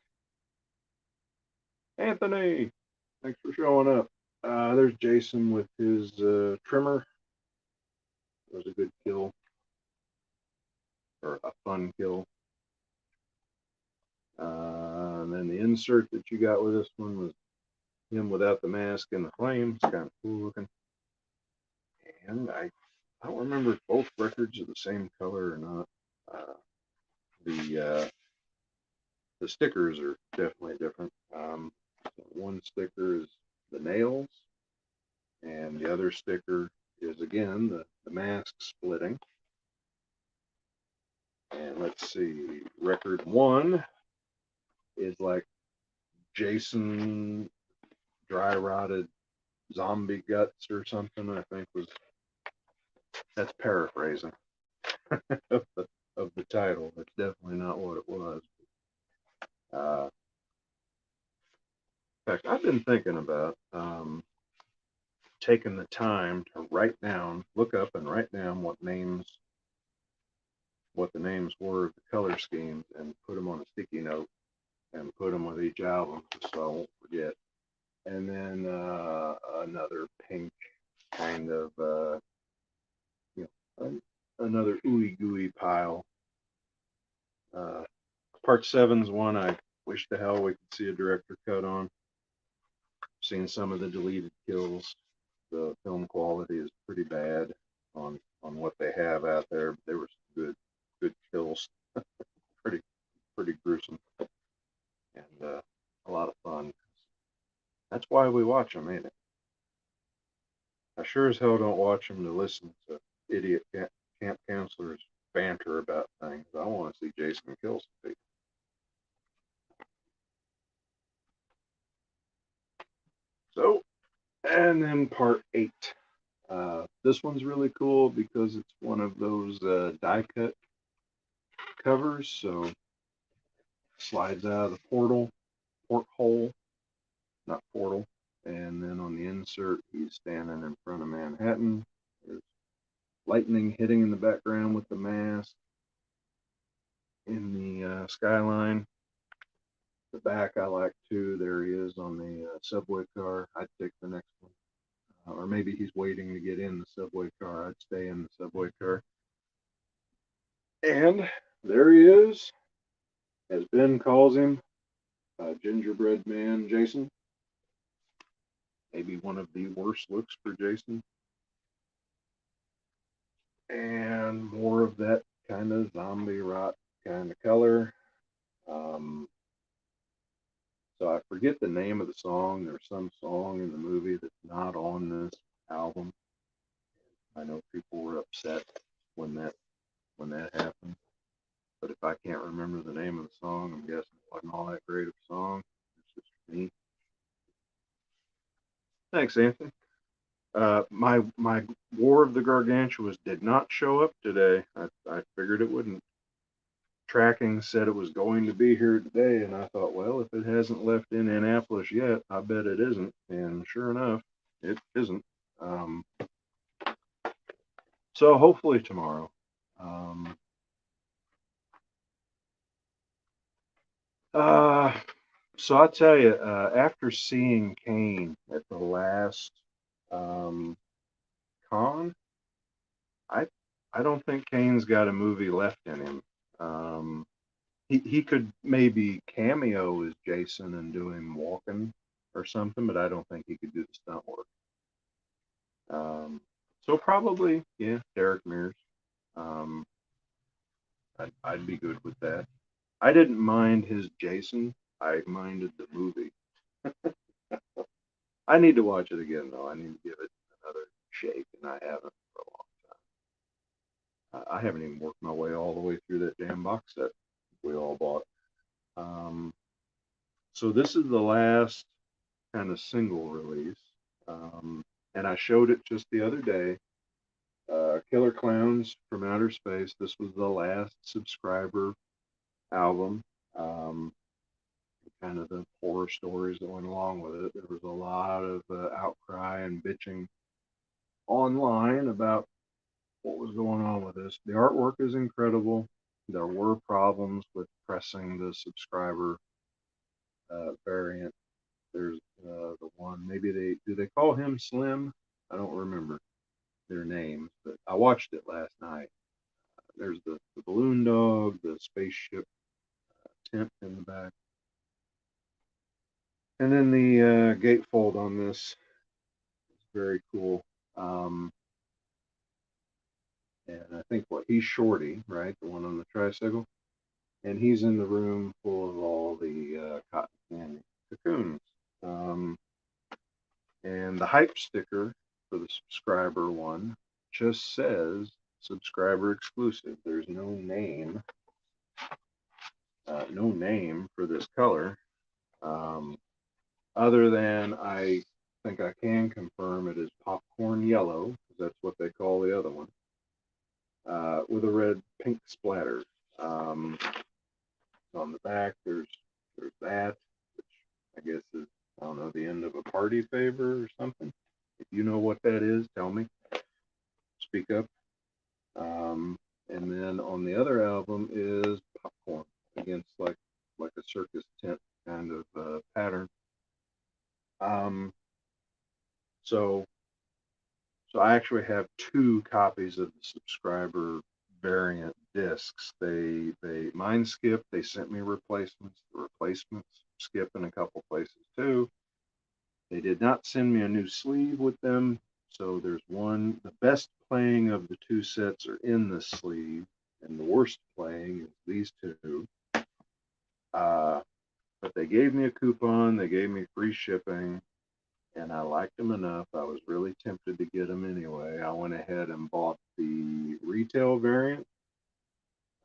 Anthony, thanks for showing up. There's Jason with his trimmer. It was a good kill, or a fun kill. And then the insert that you got with this one was him without the mask and the flames. Kind of cool looking. And I don't remember if both records are the same color or not. The stickers are definitely different. One sticker is the nails, and the other sticker is again the mask splitting. And let's see, record 1 is like Jason dry rotted zombie guts or something. I think that's paraphrasing of the title. That's definitely not what it was. In fact, I've been thinking about taking the time to look up and write down what the names were of the color schemes, and put them on a sticky note and put them with each album just so I won't forget. And then another pink kind of another ooey gooey pile. Part 7's one I wish to hell we could see a director cut on. Seen some of the deleted kills. The film quality is pretty bad on what they have out there. There were some good kills. pretty gruesome, and a lot of fun. That's why we watch them, ain't it? I sure sure as hell don't watch them to listen to idiot camp counselors banter about things. I want to see Jason kill some people. So, and then part 8. This one's really cool because it's one of those die cut covers. So slides out of the porthole, not portal. And then on the insert, he's standing in front of Manhattan. There's lightning hitting in the background with the mask in the skyline. The back I like too. There he is on the subway car. I'd take the next one. Or maybe he's waiting to get in the subway car. I'd stay in the subway car. And there he is, as Ben calls him, gingerbread man Jason. Maybe one of the worst looks for Jason. And more of that kind of zombie rot kind of color. So I forget the name of the song. There's some song in the movie that's not on this album. I know people were upset when that happened. But if I can't remember the name of the song, I'm guessing it wasn't all that great of a song. It's just me. Thanks, Anthony. My War of the Gargantuas did not show up today. I figured it wouldn't. Tracking said it was going to be here today, and I thought, well, if it hasn't left in Annapolis yet, I bet it isn't. And sure enough, it isn't. So hopefully tomorrow. So I'll tell you, after seeing Kane at the last con, I don't think Kane's got a movie left in him. He could maybe cameo as Jason and do him walking or something, but I don't think he could do the stunt work. So probably, yeah, Derek Mears. I'd be good with that. I didn't mind his Jason. I minded the movie. I need to watch it again, though. I need to give it another shake, and I haven't for a long time. I haven't even worked my way all the way through that damn box set we all bought. So this is the last kind of single release, and I showed it just the other day. Killer Clowns from Outer Space. This was the last subscriber album. Kind of the horror stories that went along with it. There was a lot of outcry and bitching online about what was going on with this. The artwork is incredible. There were problems with pressing the subscriber variant. There's the one, maybe do they call him Slim? I don't remember their names, but I watched it last night. There's the balloon dog, the spaceship tent in the back. And then the gatefold on this is very cool. And I think he's Shorty, right? The one on the tricycle. And he's in the room full of all the cotton candy cocoons. And the hype sticker for the subscriber one just says subscriber exclusive. There's no name for this color. Other than I think I can confirm it is popcorn yellow, because that's what they call the other one, with a red pink splatter. On the back, there's that, which I guess is, I don't know, the end of a party favor or something. If you know what that is, tell me. Speak up. And then on the other album is popcorn against like a circus tent kind of pattern. So I actually have 2 copies of the subscriber variant discs. Mine skipped. They sent me replacements. The replacements skip in a couple places too. They did not send me a new sleeve with them. So there's one. The best playing of the 2 sets are in this sleeve, and the worst playing is these 2. But they gave me a coupon. They gave me free shipping. and I liked them enough. I was really tempted to get them anyway. I went ahead and bought the retail variant,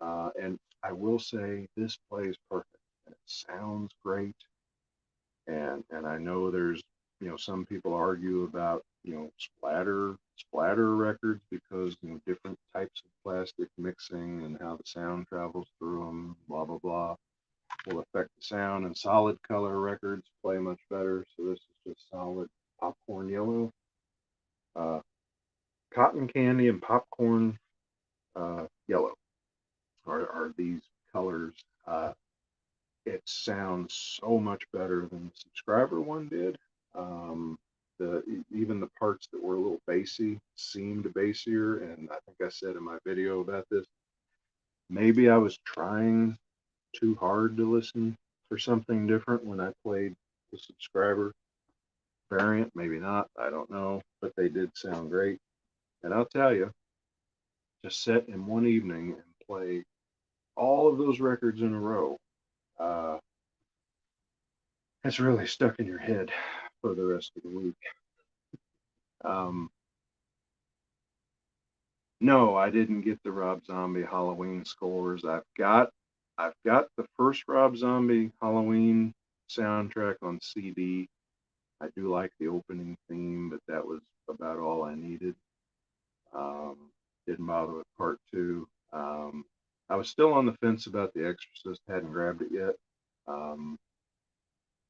and I will say this plays perfect. It sounds great, and I know there's, some people argue about, splatter records because, different types of plastic mixing and how the sound travels through them, blah blah blah, will affect the sound, and solid color records play much better. So this is just solid popcorn yellow. uh, Cotton candy and popcorn yellow are these colors. It sounds so much better than the subscriber one did. Um, even the parts that were a little bassy seemed bassier, and I think I said in my video about this, maybe I was trying too hard to listen for something different when I played the subscriber variant. Maybe not, I don't know, but they did sound great. And I'll tell you, just sit in one evening and play all of those records in a row. Uh, it's really stuck in your head for the rest of the week. Um, no, I didn't get the Rob Zombie Halloween scores. I've got the first Rob Zombie Halloween soundtrack on CD. I do like the opening theme, but that was about all I needed. Um, didn't bother with part two. I was still on the fence about The Exorcist, hadn't grabbed it yet.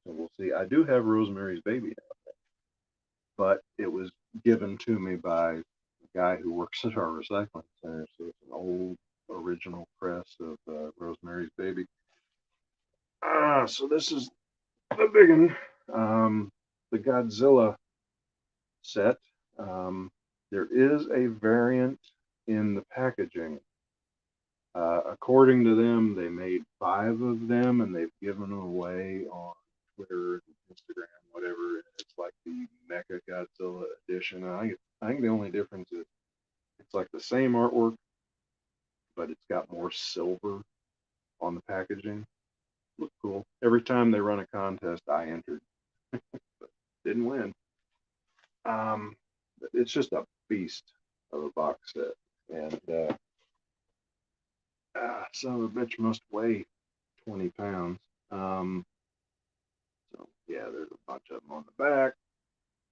So we'll see. I do have Rosemary's Baby now, but it was given to me by a guy who works at our recycling center. So it's an old original press of Rosemary's Baby. So this is the big one, the Godzilla set. Um, there is a variant in the packaging. According to them, they made 5 of them and they've given them away on Twitter and Instagram, whatever. It's like the Mecha Godzilla edition. I think the only difference is it's like the same artwork, but it's got more silver on the packaging. Look cool. Every time they run a contest, I entered. Didn't win. Um, it's just a beast of a box set, and son of a bitch must weigh 20 pounds. So yeah, there's a bunch of them on the back,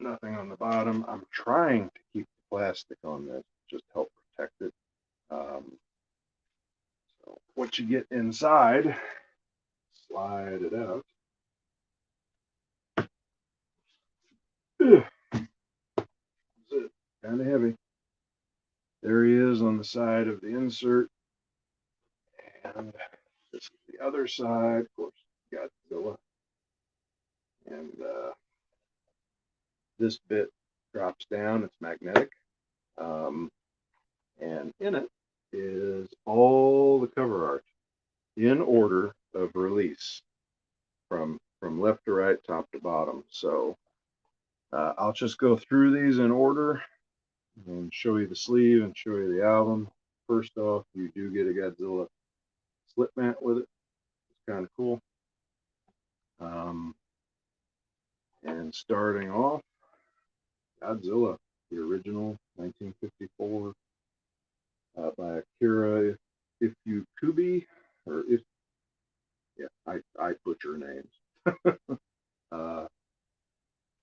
nothing on the bottom. I'm trying to keep the plastic on this, just help protect it. So what you get inside, slide it out. Ugh, that's it. Kind of heavy. There he is on the side of the insert, and this is the other side. Of course, Godzilla, and this bit drops down. It's magnetic, um, and in it is all the cover art in order of release from left to right, top to bottom. So I'll just go through these in order and show you the sleeve and show you the album. First off, you do get a Godzilla slip mat with it. It's kind of cool. And starting off, Godzilla, the original 1954 by Akira Ifukube, or if yeah, I butcher names.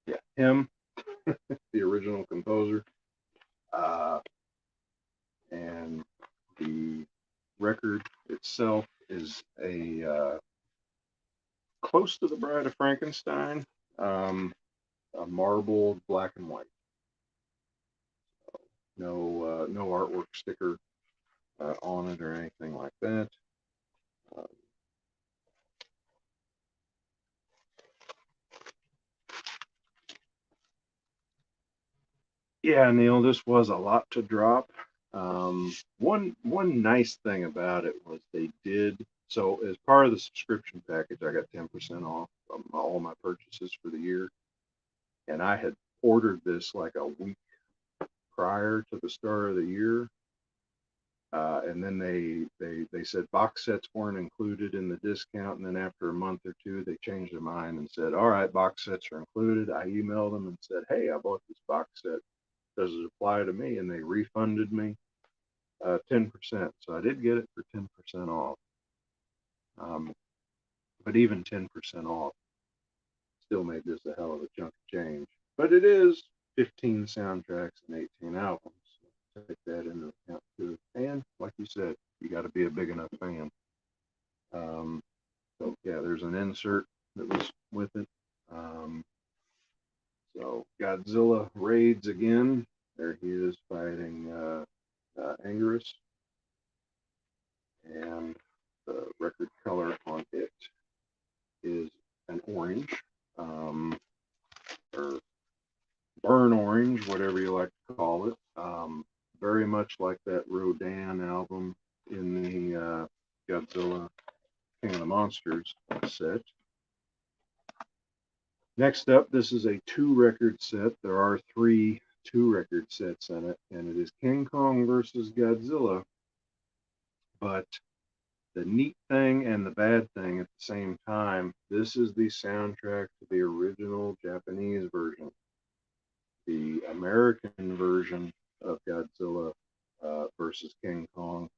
Yeah, him, the original composer, and the record itself is a close to the Bride of Frankenstein, a marbled black and white. No artwork sticker on it or anything like that. Uh, yeah, Neil, this was a lot to drop. One nice thing about it was they did, so as part of the subscription package, I got 10% off all my purchases for the year, and I had ordered this like a week prior to the start of the year, And then they said box sets weren't included in the discount. And then after a month or two, they changed their mind and said, all right, box sets are included. I emailed them and said, hey, I bought this box set. Does it apply to me? And they refunded me 10%. So I did get it for 10% off. But even 10% off still made this a hell of a chunk of change. But it is 15 soundtracks and 18 albums. So take that into account too. And like you said, you got to be a big enough fan. So yeah, there's an insert that was with it. So Godzilla raids again. There he is fighting Anguirus, and the record color on it is an orange, or burn orange, whatever you like to call it. Very much like that Rodan album in the Godzilla King of the Monsters set. Next up, this is a 2-record set. There are 3 2-record sets in it, and it is King Kong versus Godzilla. But the neat thing and the bad thing at the same time, this is the soundtrack to the original Japanese version. The American version of Godzilla versus King Kong,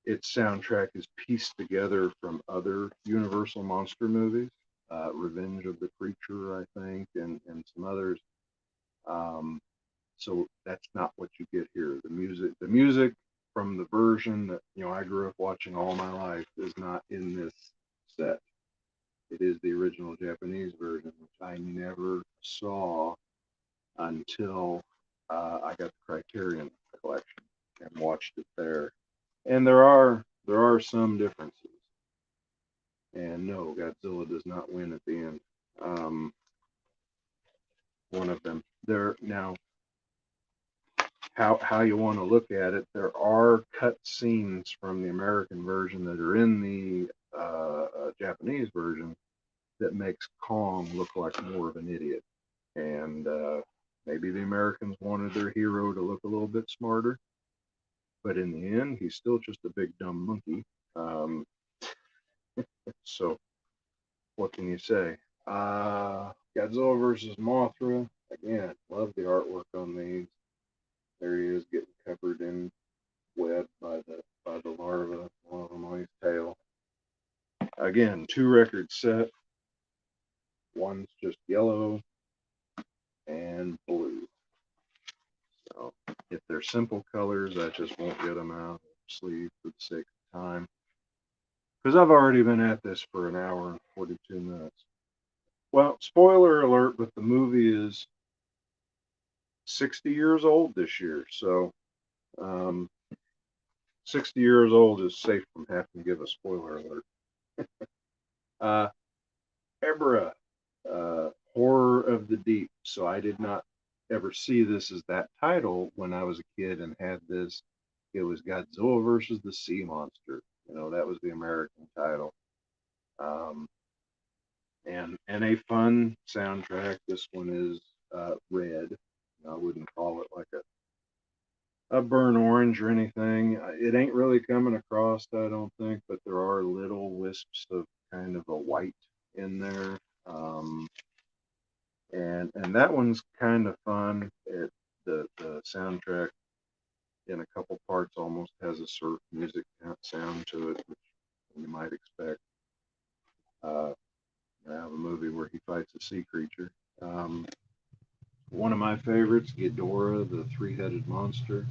its soundtrack is pieced together from other Universal monster movies, Revenge of the Creature, I think, and some others. So that's not what you get here. The music from the version that I grew up watching all my life is not in this set. It is the original Japanese version, which I never saw until I got the Criterion collection and watched it there. And there are some differences. And no, Godzilla does not win at the end. One of them. There now. How you want to look at it, there are cut scenes from the American version that are in the Japanese version that makes Kong look like more of an idiot. And maybe the Americans wanted their hero to look a little bit smarter, but in the end, he's still just a big dumb monkey. So what can you say? Godzilla versus Mothra. Again, love the artwork on these. There he is getting covered in web by the larva on his tail. Again, 2-record set. One's just yellow and blue. So if they're simple colors, I just won't get them out of the sleeve for the sake of time, because I've already been at this for an hour and 42 minutes. Well, spoiler alert, but the movie is 60 years old this year, so 60 years old is safe from having to give a spoiler alert. Ebra, Horror of the Deep. So I did not ever see this as that title when I was a kid and had this. It was Godzilla versus the Sea Monster. That was the American title. And a fun soundtrack. This one is red. I wouldn't call it like a burnt orange or anything. It ain't really coming across, I don't think, but there are little wisps of kind of a white in there. And that one's kind of fun. The soundtrack in a couple parts almost has a surf music sound to it, which you might expect. I have a movie where he fights a sea creature. One of my favorites, Ghidorah, the 3-headed monster.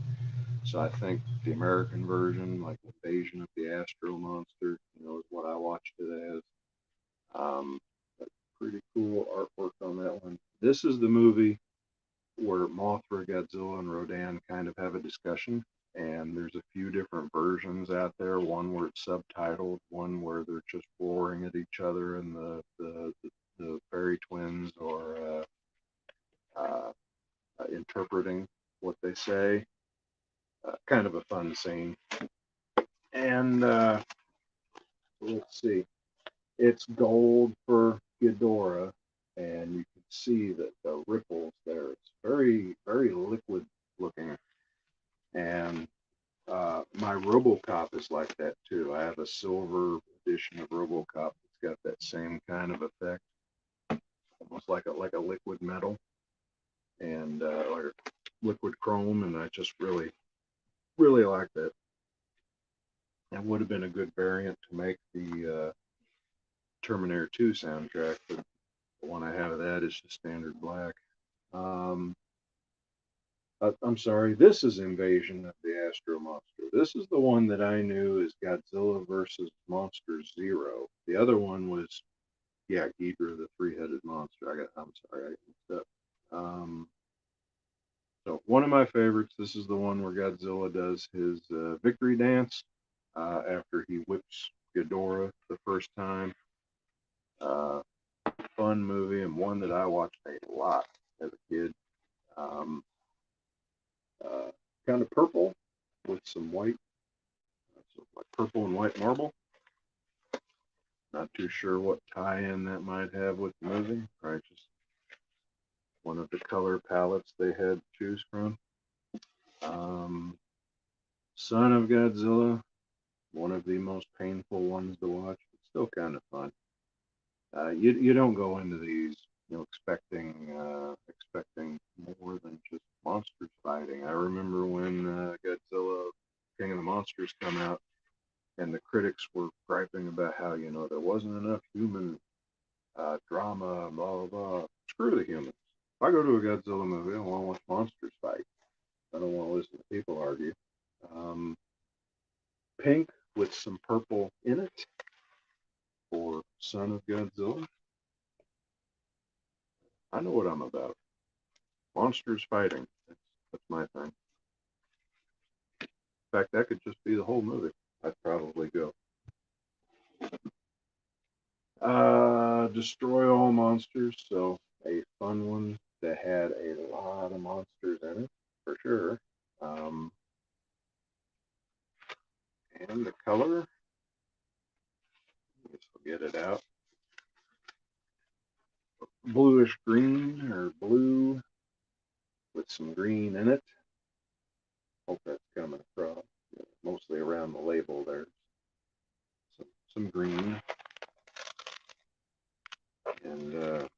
So I think the American version, like Invasion of the Astro Monster, is what I watched it as. Pretty cool artwork on that one. This is the movie where Mothra, Godzilla, and Rodan kind of have a discussion, and there's a few different versions out there. One where it's subtitled, one where they're just roaring at each other, and the fairy twins are interpreting what they say. Kind of a fun scene. And let's see, it's gold for Ghidorah, and you can see that the ripples there. It's very, very liquid looking. And My RoboCop is like that too. I have a silver edition of RoboCop. It's got that same kind of effect, almost like a liquid metal and or liquid chrome, and I just really like that. That would have been a good variant to make the Terminator 2 soundtrack, but the one I have of that is just standard black. Um, I'm sorry, this is Invasion of the Astro Monster. This is the one that I knew is Godzilla versus Monster Zero. The other one was, yeah, Ghidorah, the three-headed monster. I'm sorry, I got mixed up. So one of my favorites. This is the one where Godzilla does his victory dance after he whips Ghidorah the first time. Fun movie and one that I watched a lot as a kid. Um, kind of purple with some white, so like purple and white marble. Not too sure what tie-in that might have with the movie. Probably just one of the color palettes they had to choose from. Son of Godzilla, one of the most painful ones to watch, but still kind of fun. You don't go into these, expecting more than just monsters fighting. I remember when Godzilla King of the Monsters come out, and the critics were griping about how there wasn't enough human drama, blah blah blah. Screw the humans. If I go to a Godzilla movie, I want to watch monsters fight. I don't want to listen to people argue. Um, Pink with some purple in it for Son of Godzilla. I know what I'm about. Monsters fighting. That's my thing. In fact, that could just be the whole movie. I'd probably go. Destroy all monsters. So a fun one that had a lot of monsters in it, for sure. And the color, I guess we'll get it out. Bluish green or blue with some green in it. Hope that's coming across. Mostly around the label there. Some green. And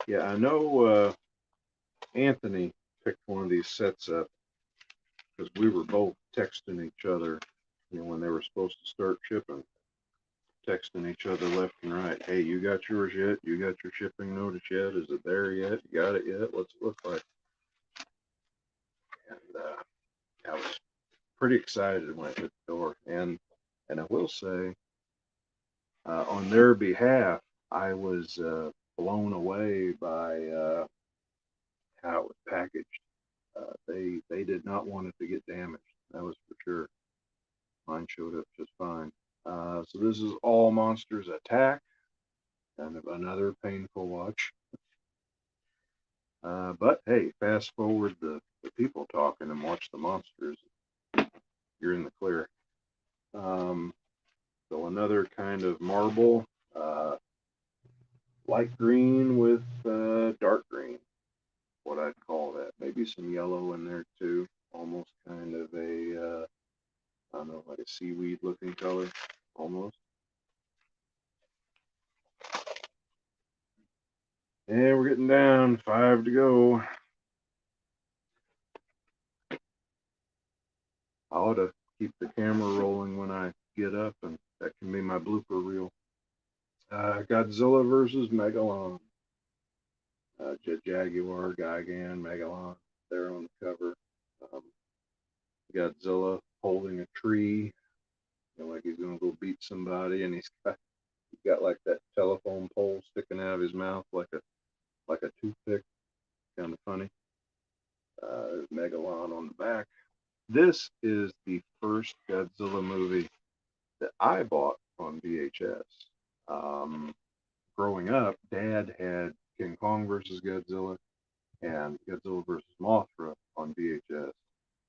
yeah, I know Anthony picked one of these sets up because we were both texting each other, when they were supposed to start shipping, texting each other left and right. Hey, you got yours yet? You got your shipping notice yet? Is it there yet? You got it yet? What's it look like? And I was pretty excited when I hit the door. And I will say, on their behalf, I was blown away by how it was packaged. They did not want it to get damaged. That was for sure. Mine showed up just fine. So this is All Monsters Attack. Kind of another painful watch. But hey, fast forward the people talking and watch the monsters. You're in the clear. So another kind of marble, light green with dark green. What I'd call that. Maybe some yellow in there too. Almost kind of a, I don't know, like a seaweed looking color, almost. And we're getting down, 5 to go. I ought to keep the camera rolling when I get up, and that can be my blooper reel. Godzilla versus Megalon. Jaguar, Gigan, Megalon, they're on the cover. Godzilla holding a tree, like he's gonna go beat somebody, and he's got like that telephone pole sticking out of his mouth like a toothpick. Kind of funny. Megalon on the back. This is the first Godzilla movie that I bought on VHS. Growing up, Dad had King Kong versus Godzilla and Godzilla versus Mothra on VHS.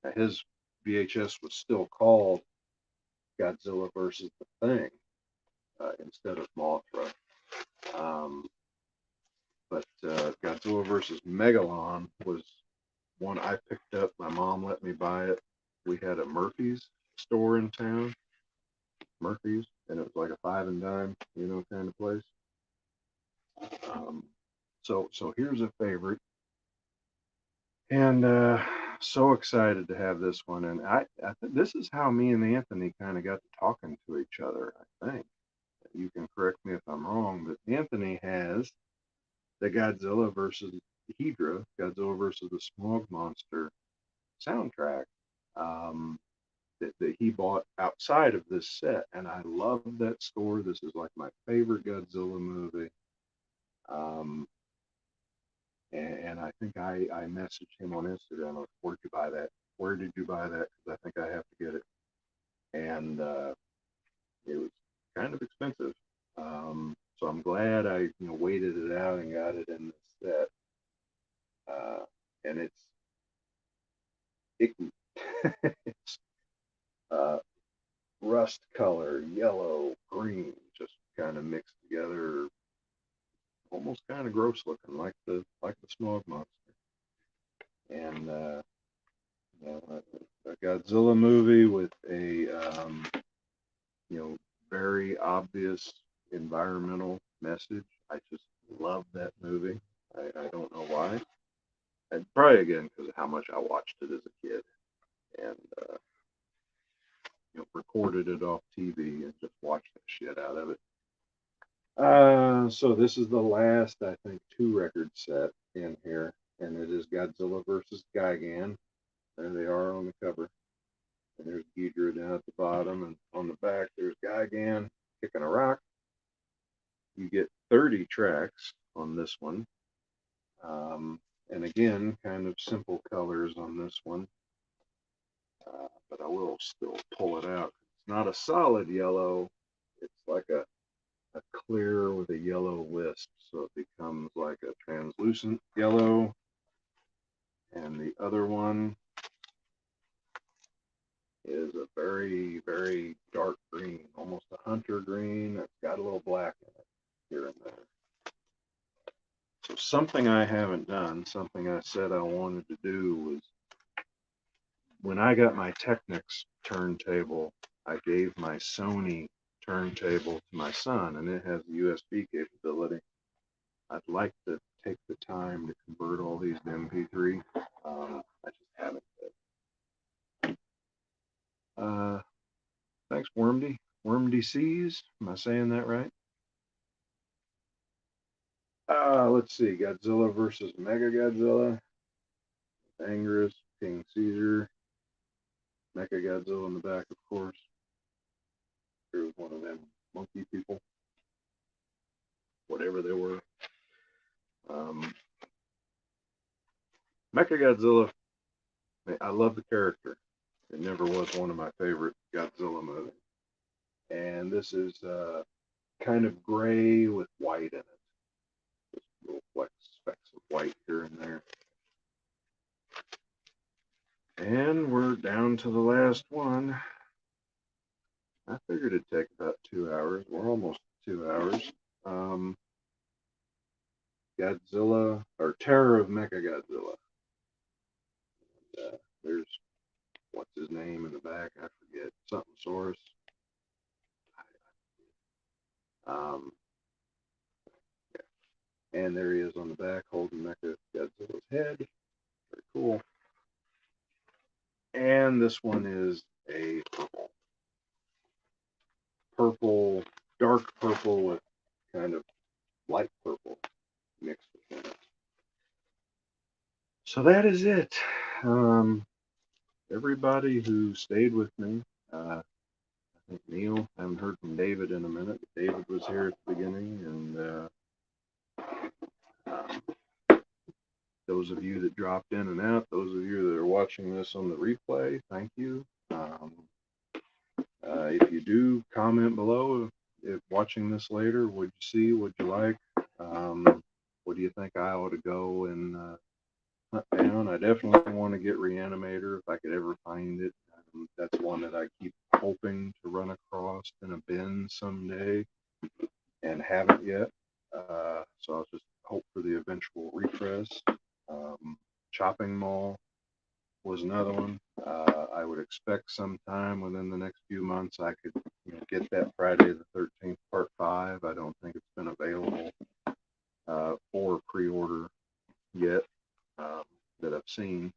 Now, his VHS was still called Godzilla versus the Thing instead of Mothra. But Godzilla versus Megalon was one I picked up. My mom let me buy it. we had a Murphy's store in town, Murphy's, and it was like a 5 and dime, kind of place. So here's a favorite, and so excited to have this one. And I think this is how me and Anthony kind of got to talking to each other. I think you can correct me if I'm wrong, but Anthony has the Godzilla versus Hydra, Godzilla versus the Smog Monster soundtrack. That he bought outside of this set, and I love that score. This is like my favorite Godzilla movie. And I think I messaged him on Instagram of, where'd you buy that? Where did you buy that? Because I think I have to get it. And it was kind of expensive. So I'm glad I waited it out and got it in the set. And it's icky. It's rust color, yellow, green, just kind of mixed together, almost kind of gross looking, like the Smog Monster. And a Godzilla movie with a very obvious environmental message. I just love that movie. I don't know why. And probably again because of how much I watched it as a kid, and recorded it off TV and just watched the shit out of it. So this is the last, I think, 2 record set in here, and it is Godzilla versus Gigan. There they are on the cover. And there's Ghidorah down at the bottom, and on the back there's Gigan kicking a rock. You get 30 tracks on this one. And again, kind of simple colors on this one. But I will still pull it out. It's not a solid yellow. It's like a clear with a yellow wisp. So it becomes like a translucent yellow. And the other one is a very, very dark green, almost a hunter green. It's got a little black in it here and there. So something I haven't done, something I said I wanted to do, was when I got my Technics turntable, I gave my Sony turntable to my son, and it has USB capability. I'd like to take the time to convert all these to MP3. I just haven't yet. Thanks, Wormdy. Wormdy Seas. Am I saying that right? Let's see. Godzilla versus Mega Godzilla. Anguirus, King Caesar. Mecha Godzilla in the back, of course. There was one of them monkey people. Whatever they were. Mecha Godzilla, I love the character. It never was one of my favorite Godzilla movies. And this is kind of gray with white in it. Just little specks of white here and there. And we're down to the last one. I figured it'd take about 2 hours. We're almost 2 hours. Godzilla, or Terror of Mechagodzilla. And, there's, what's his name in the back? I forget. Something Saurus. Yeah. And there he is on the back holding Mechagodzilla's head. Very cool. And this one is a purple. Purple, dark purple with kind of light purple mixed within it. So that is it. Everybody who stayed with me, I think Neil, I haven't heard from David in a minute, but David was here at the beginning, and those of you that dropped in and out, those of you that are watching this on the replay, thank you. If you do, comment below. If watching this later, what'd you see? What'd you like? What do you think I ought to go and hunt down? I definitely want to get Reanimator if I could ever find it. That's one that I keep hoping to run across in a bin someday and haven't yet. So I'll just hope for the eventual repress. Chopping Mall. was another one. I would expect sometime within the next few months I could get that Friday the 13th Part 5. I don't think it's been available for pre-order yet that I've seen.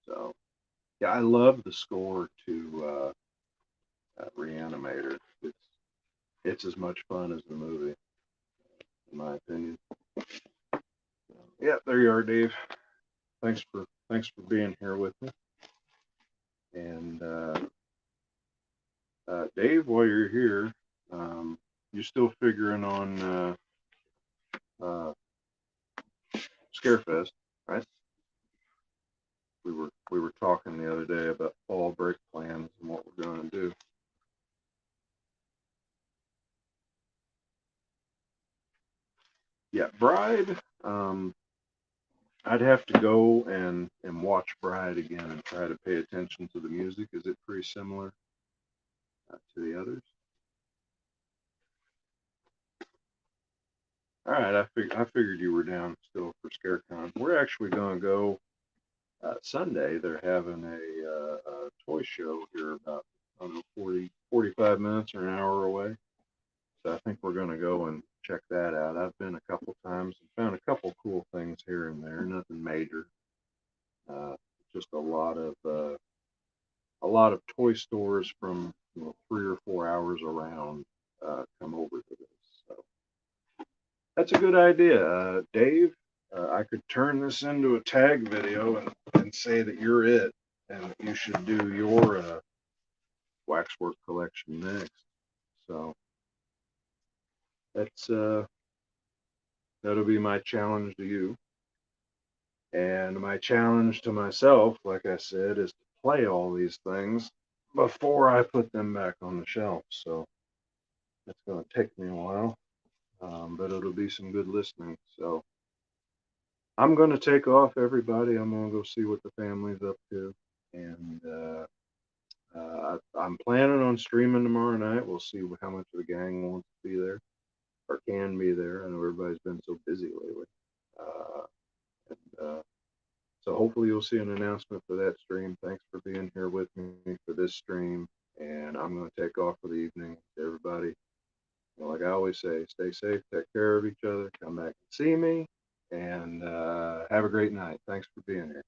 So, yeah, I love the score to Reanimator. It's as much fun as the movie, in my opinion. Yeah, there you are, Dave. Thanks for being here with me. And Dave, while you're here, you're still figuring on Scarefest, right? We were talking the other day about fall break plans and what we're going to do. Yeah, Bride. I'd have to go and watch Bride again and try to pay attention to the music. Is it pretty similar to the others? All right, I figured you were down still for ScareCon. We're actually going to go Sunday. They're having a toy show here about, I don't know, 45 minutes or an hour away. So I think we're going to go and check that out. I've been a couple times and found a couple cool things here and there. Nothing major. Just a lot of toy stores from 3 or 4 hours around come over to this. So that's a good idea, Dave. I could turn this into a tag video and say that you're it, and that you should do your Waxwork collection next. So that's that'll be my challenge to you. And my challenge to myself, like I said, is to play all these things before I put them back on the shelf. So it's going to take me a while, but it'll be some good listening. So I'm going to take off, everybody. I'm going to go see what the family's up to. And I'm planning on streaming tomorrow night. We'll see how much of the gang wants to be there or can be there. I know everybody's been so busy lately. So hopefully you'll see an announcement for that stream. Thanks for being here with me for this stream. And I'm going to take off for the evening. Everybody, like I always say, stay safe, take care of each other, come back and see me, and have a great night. Thanks for being here.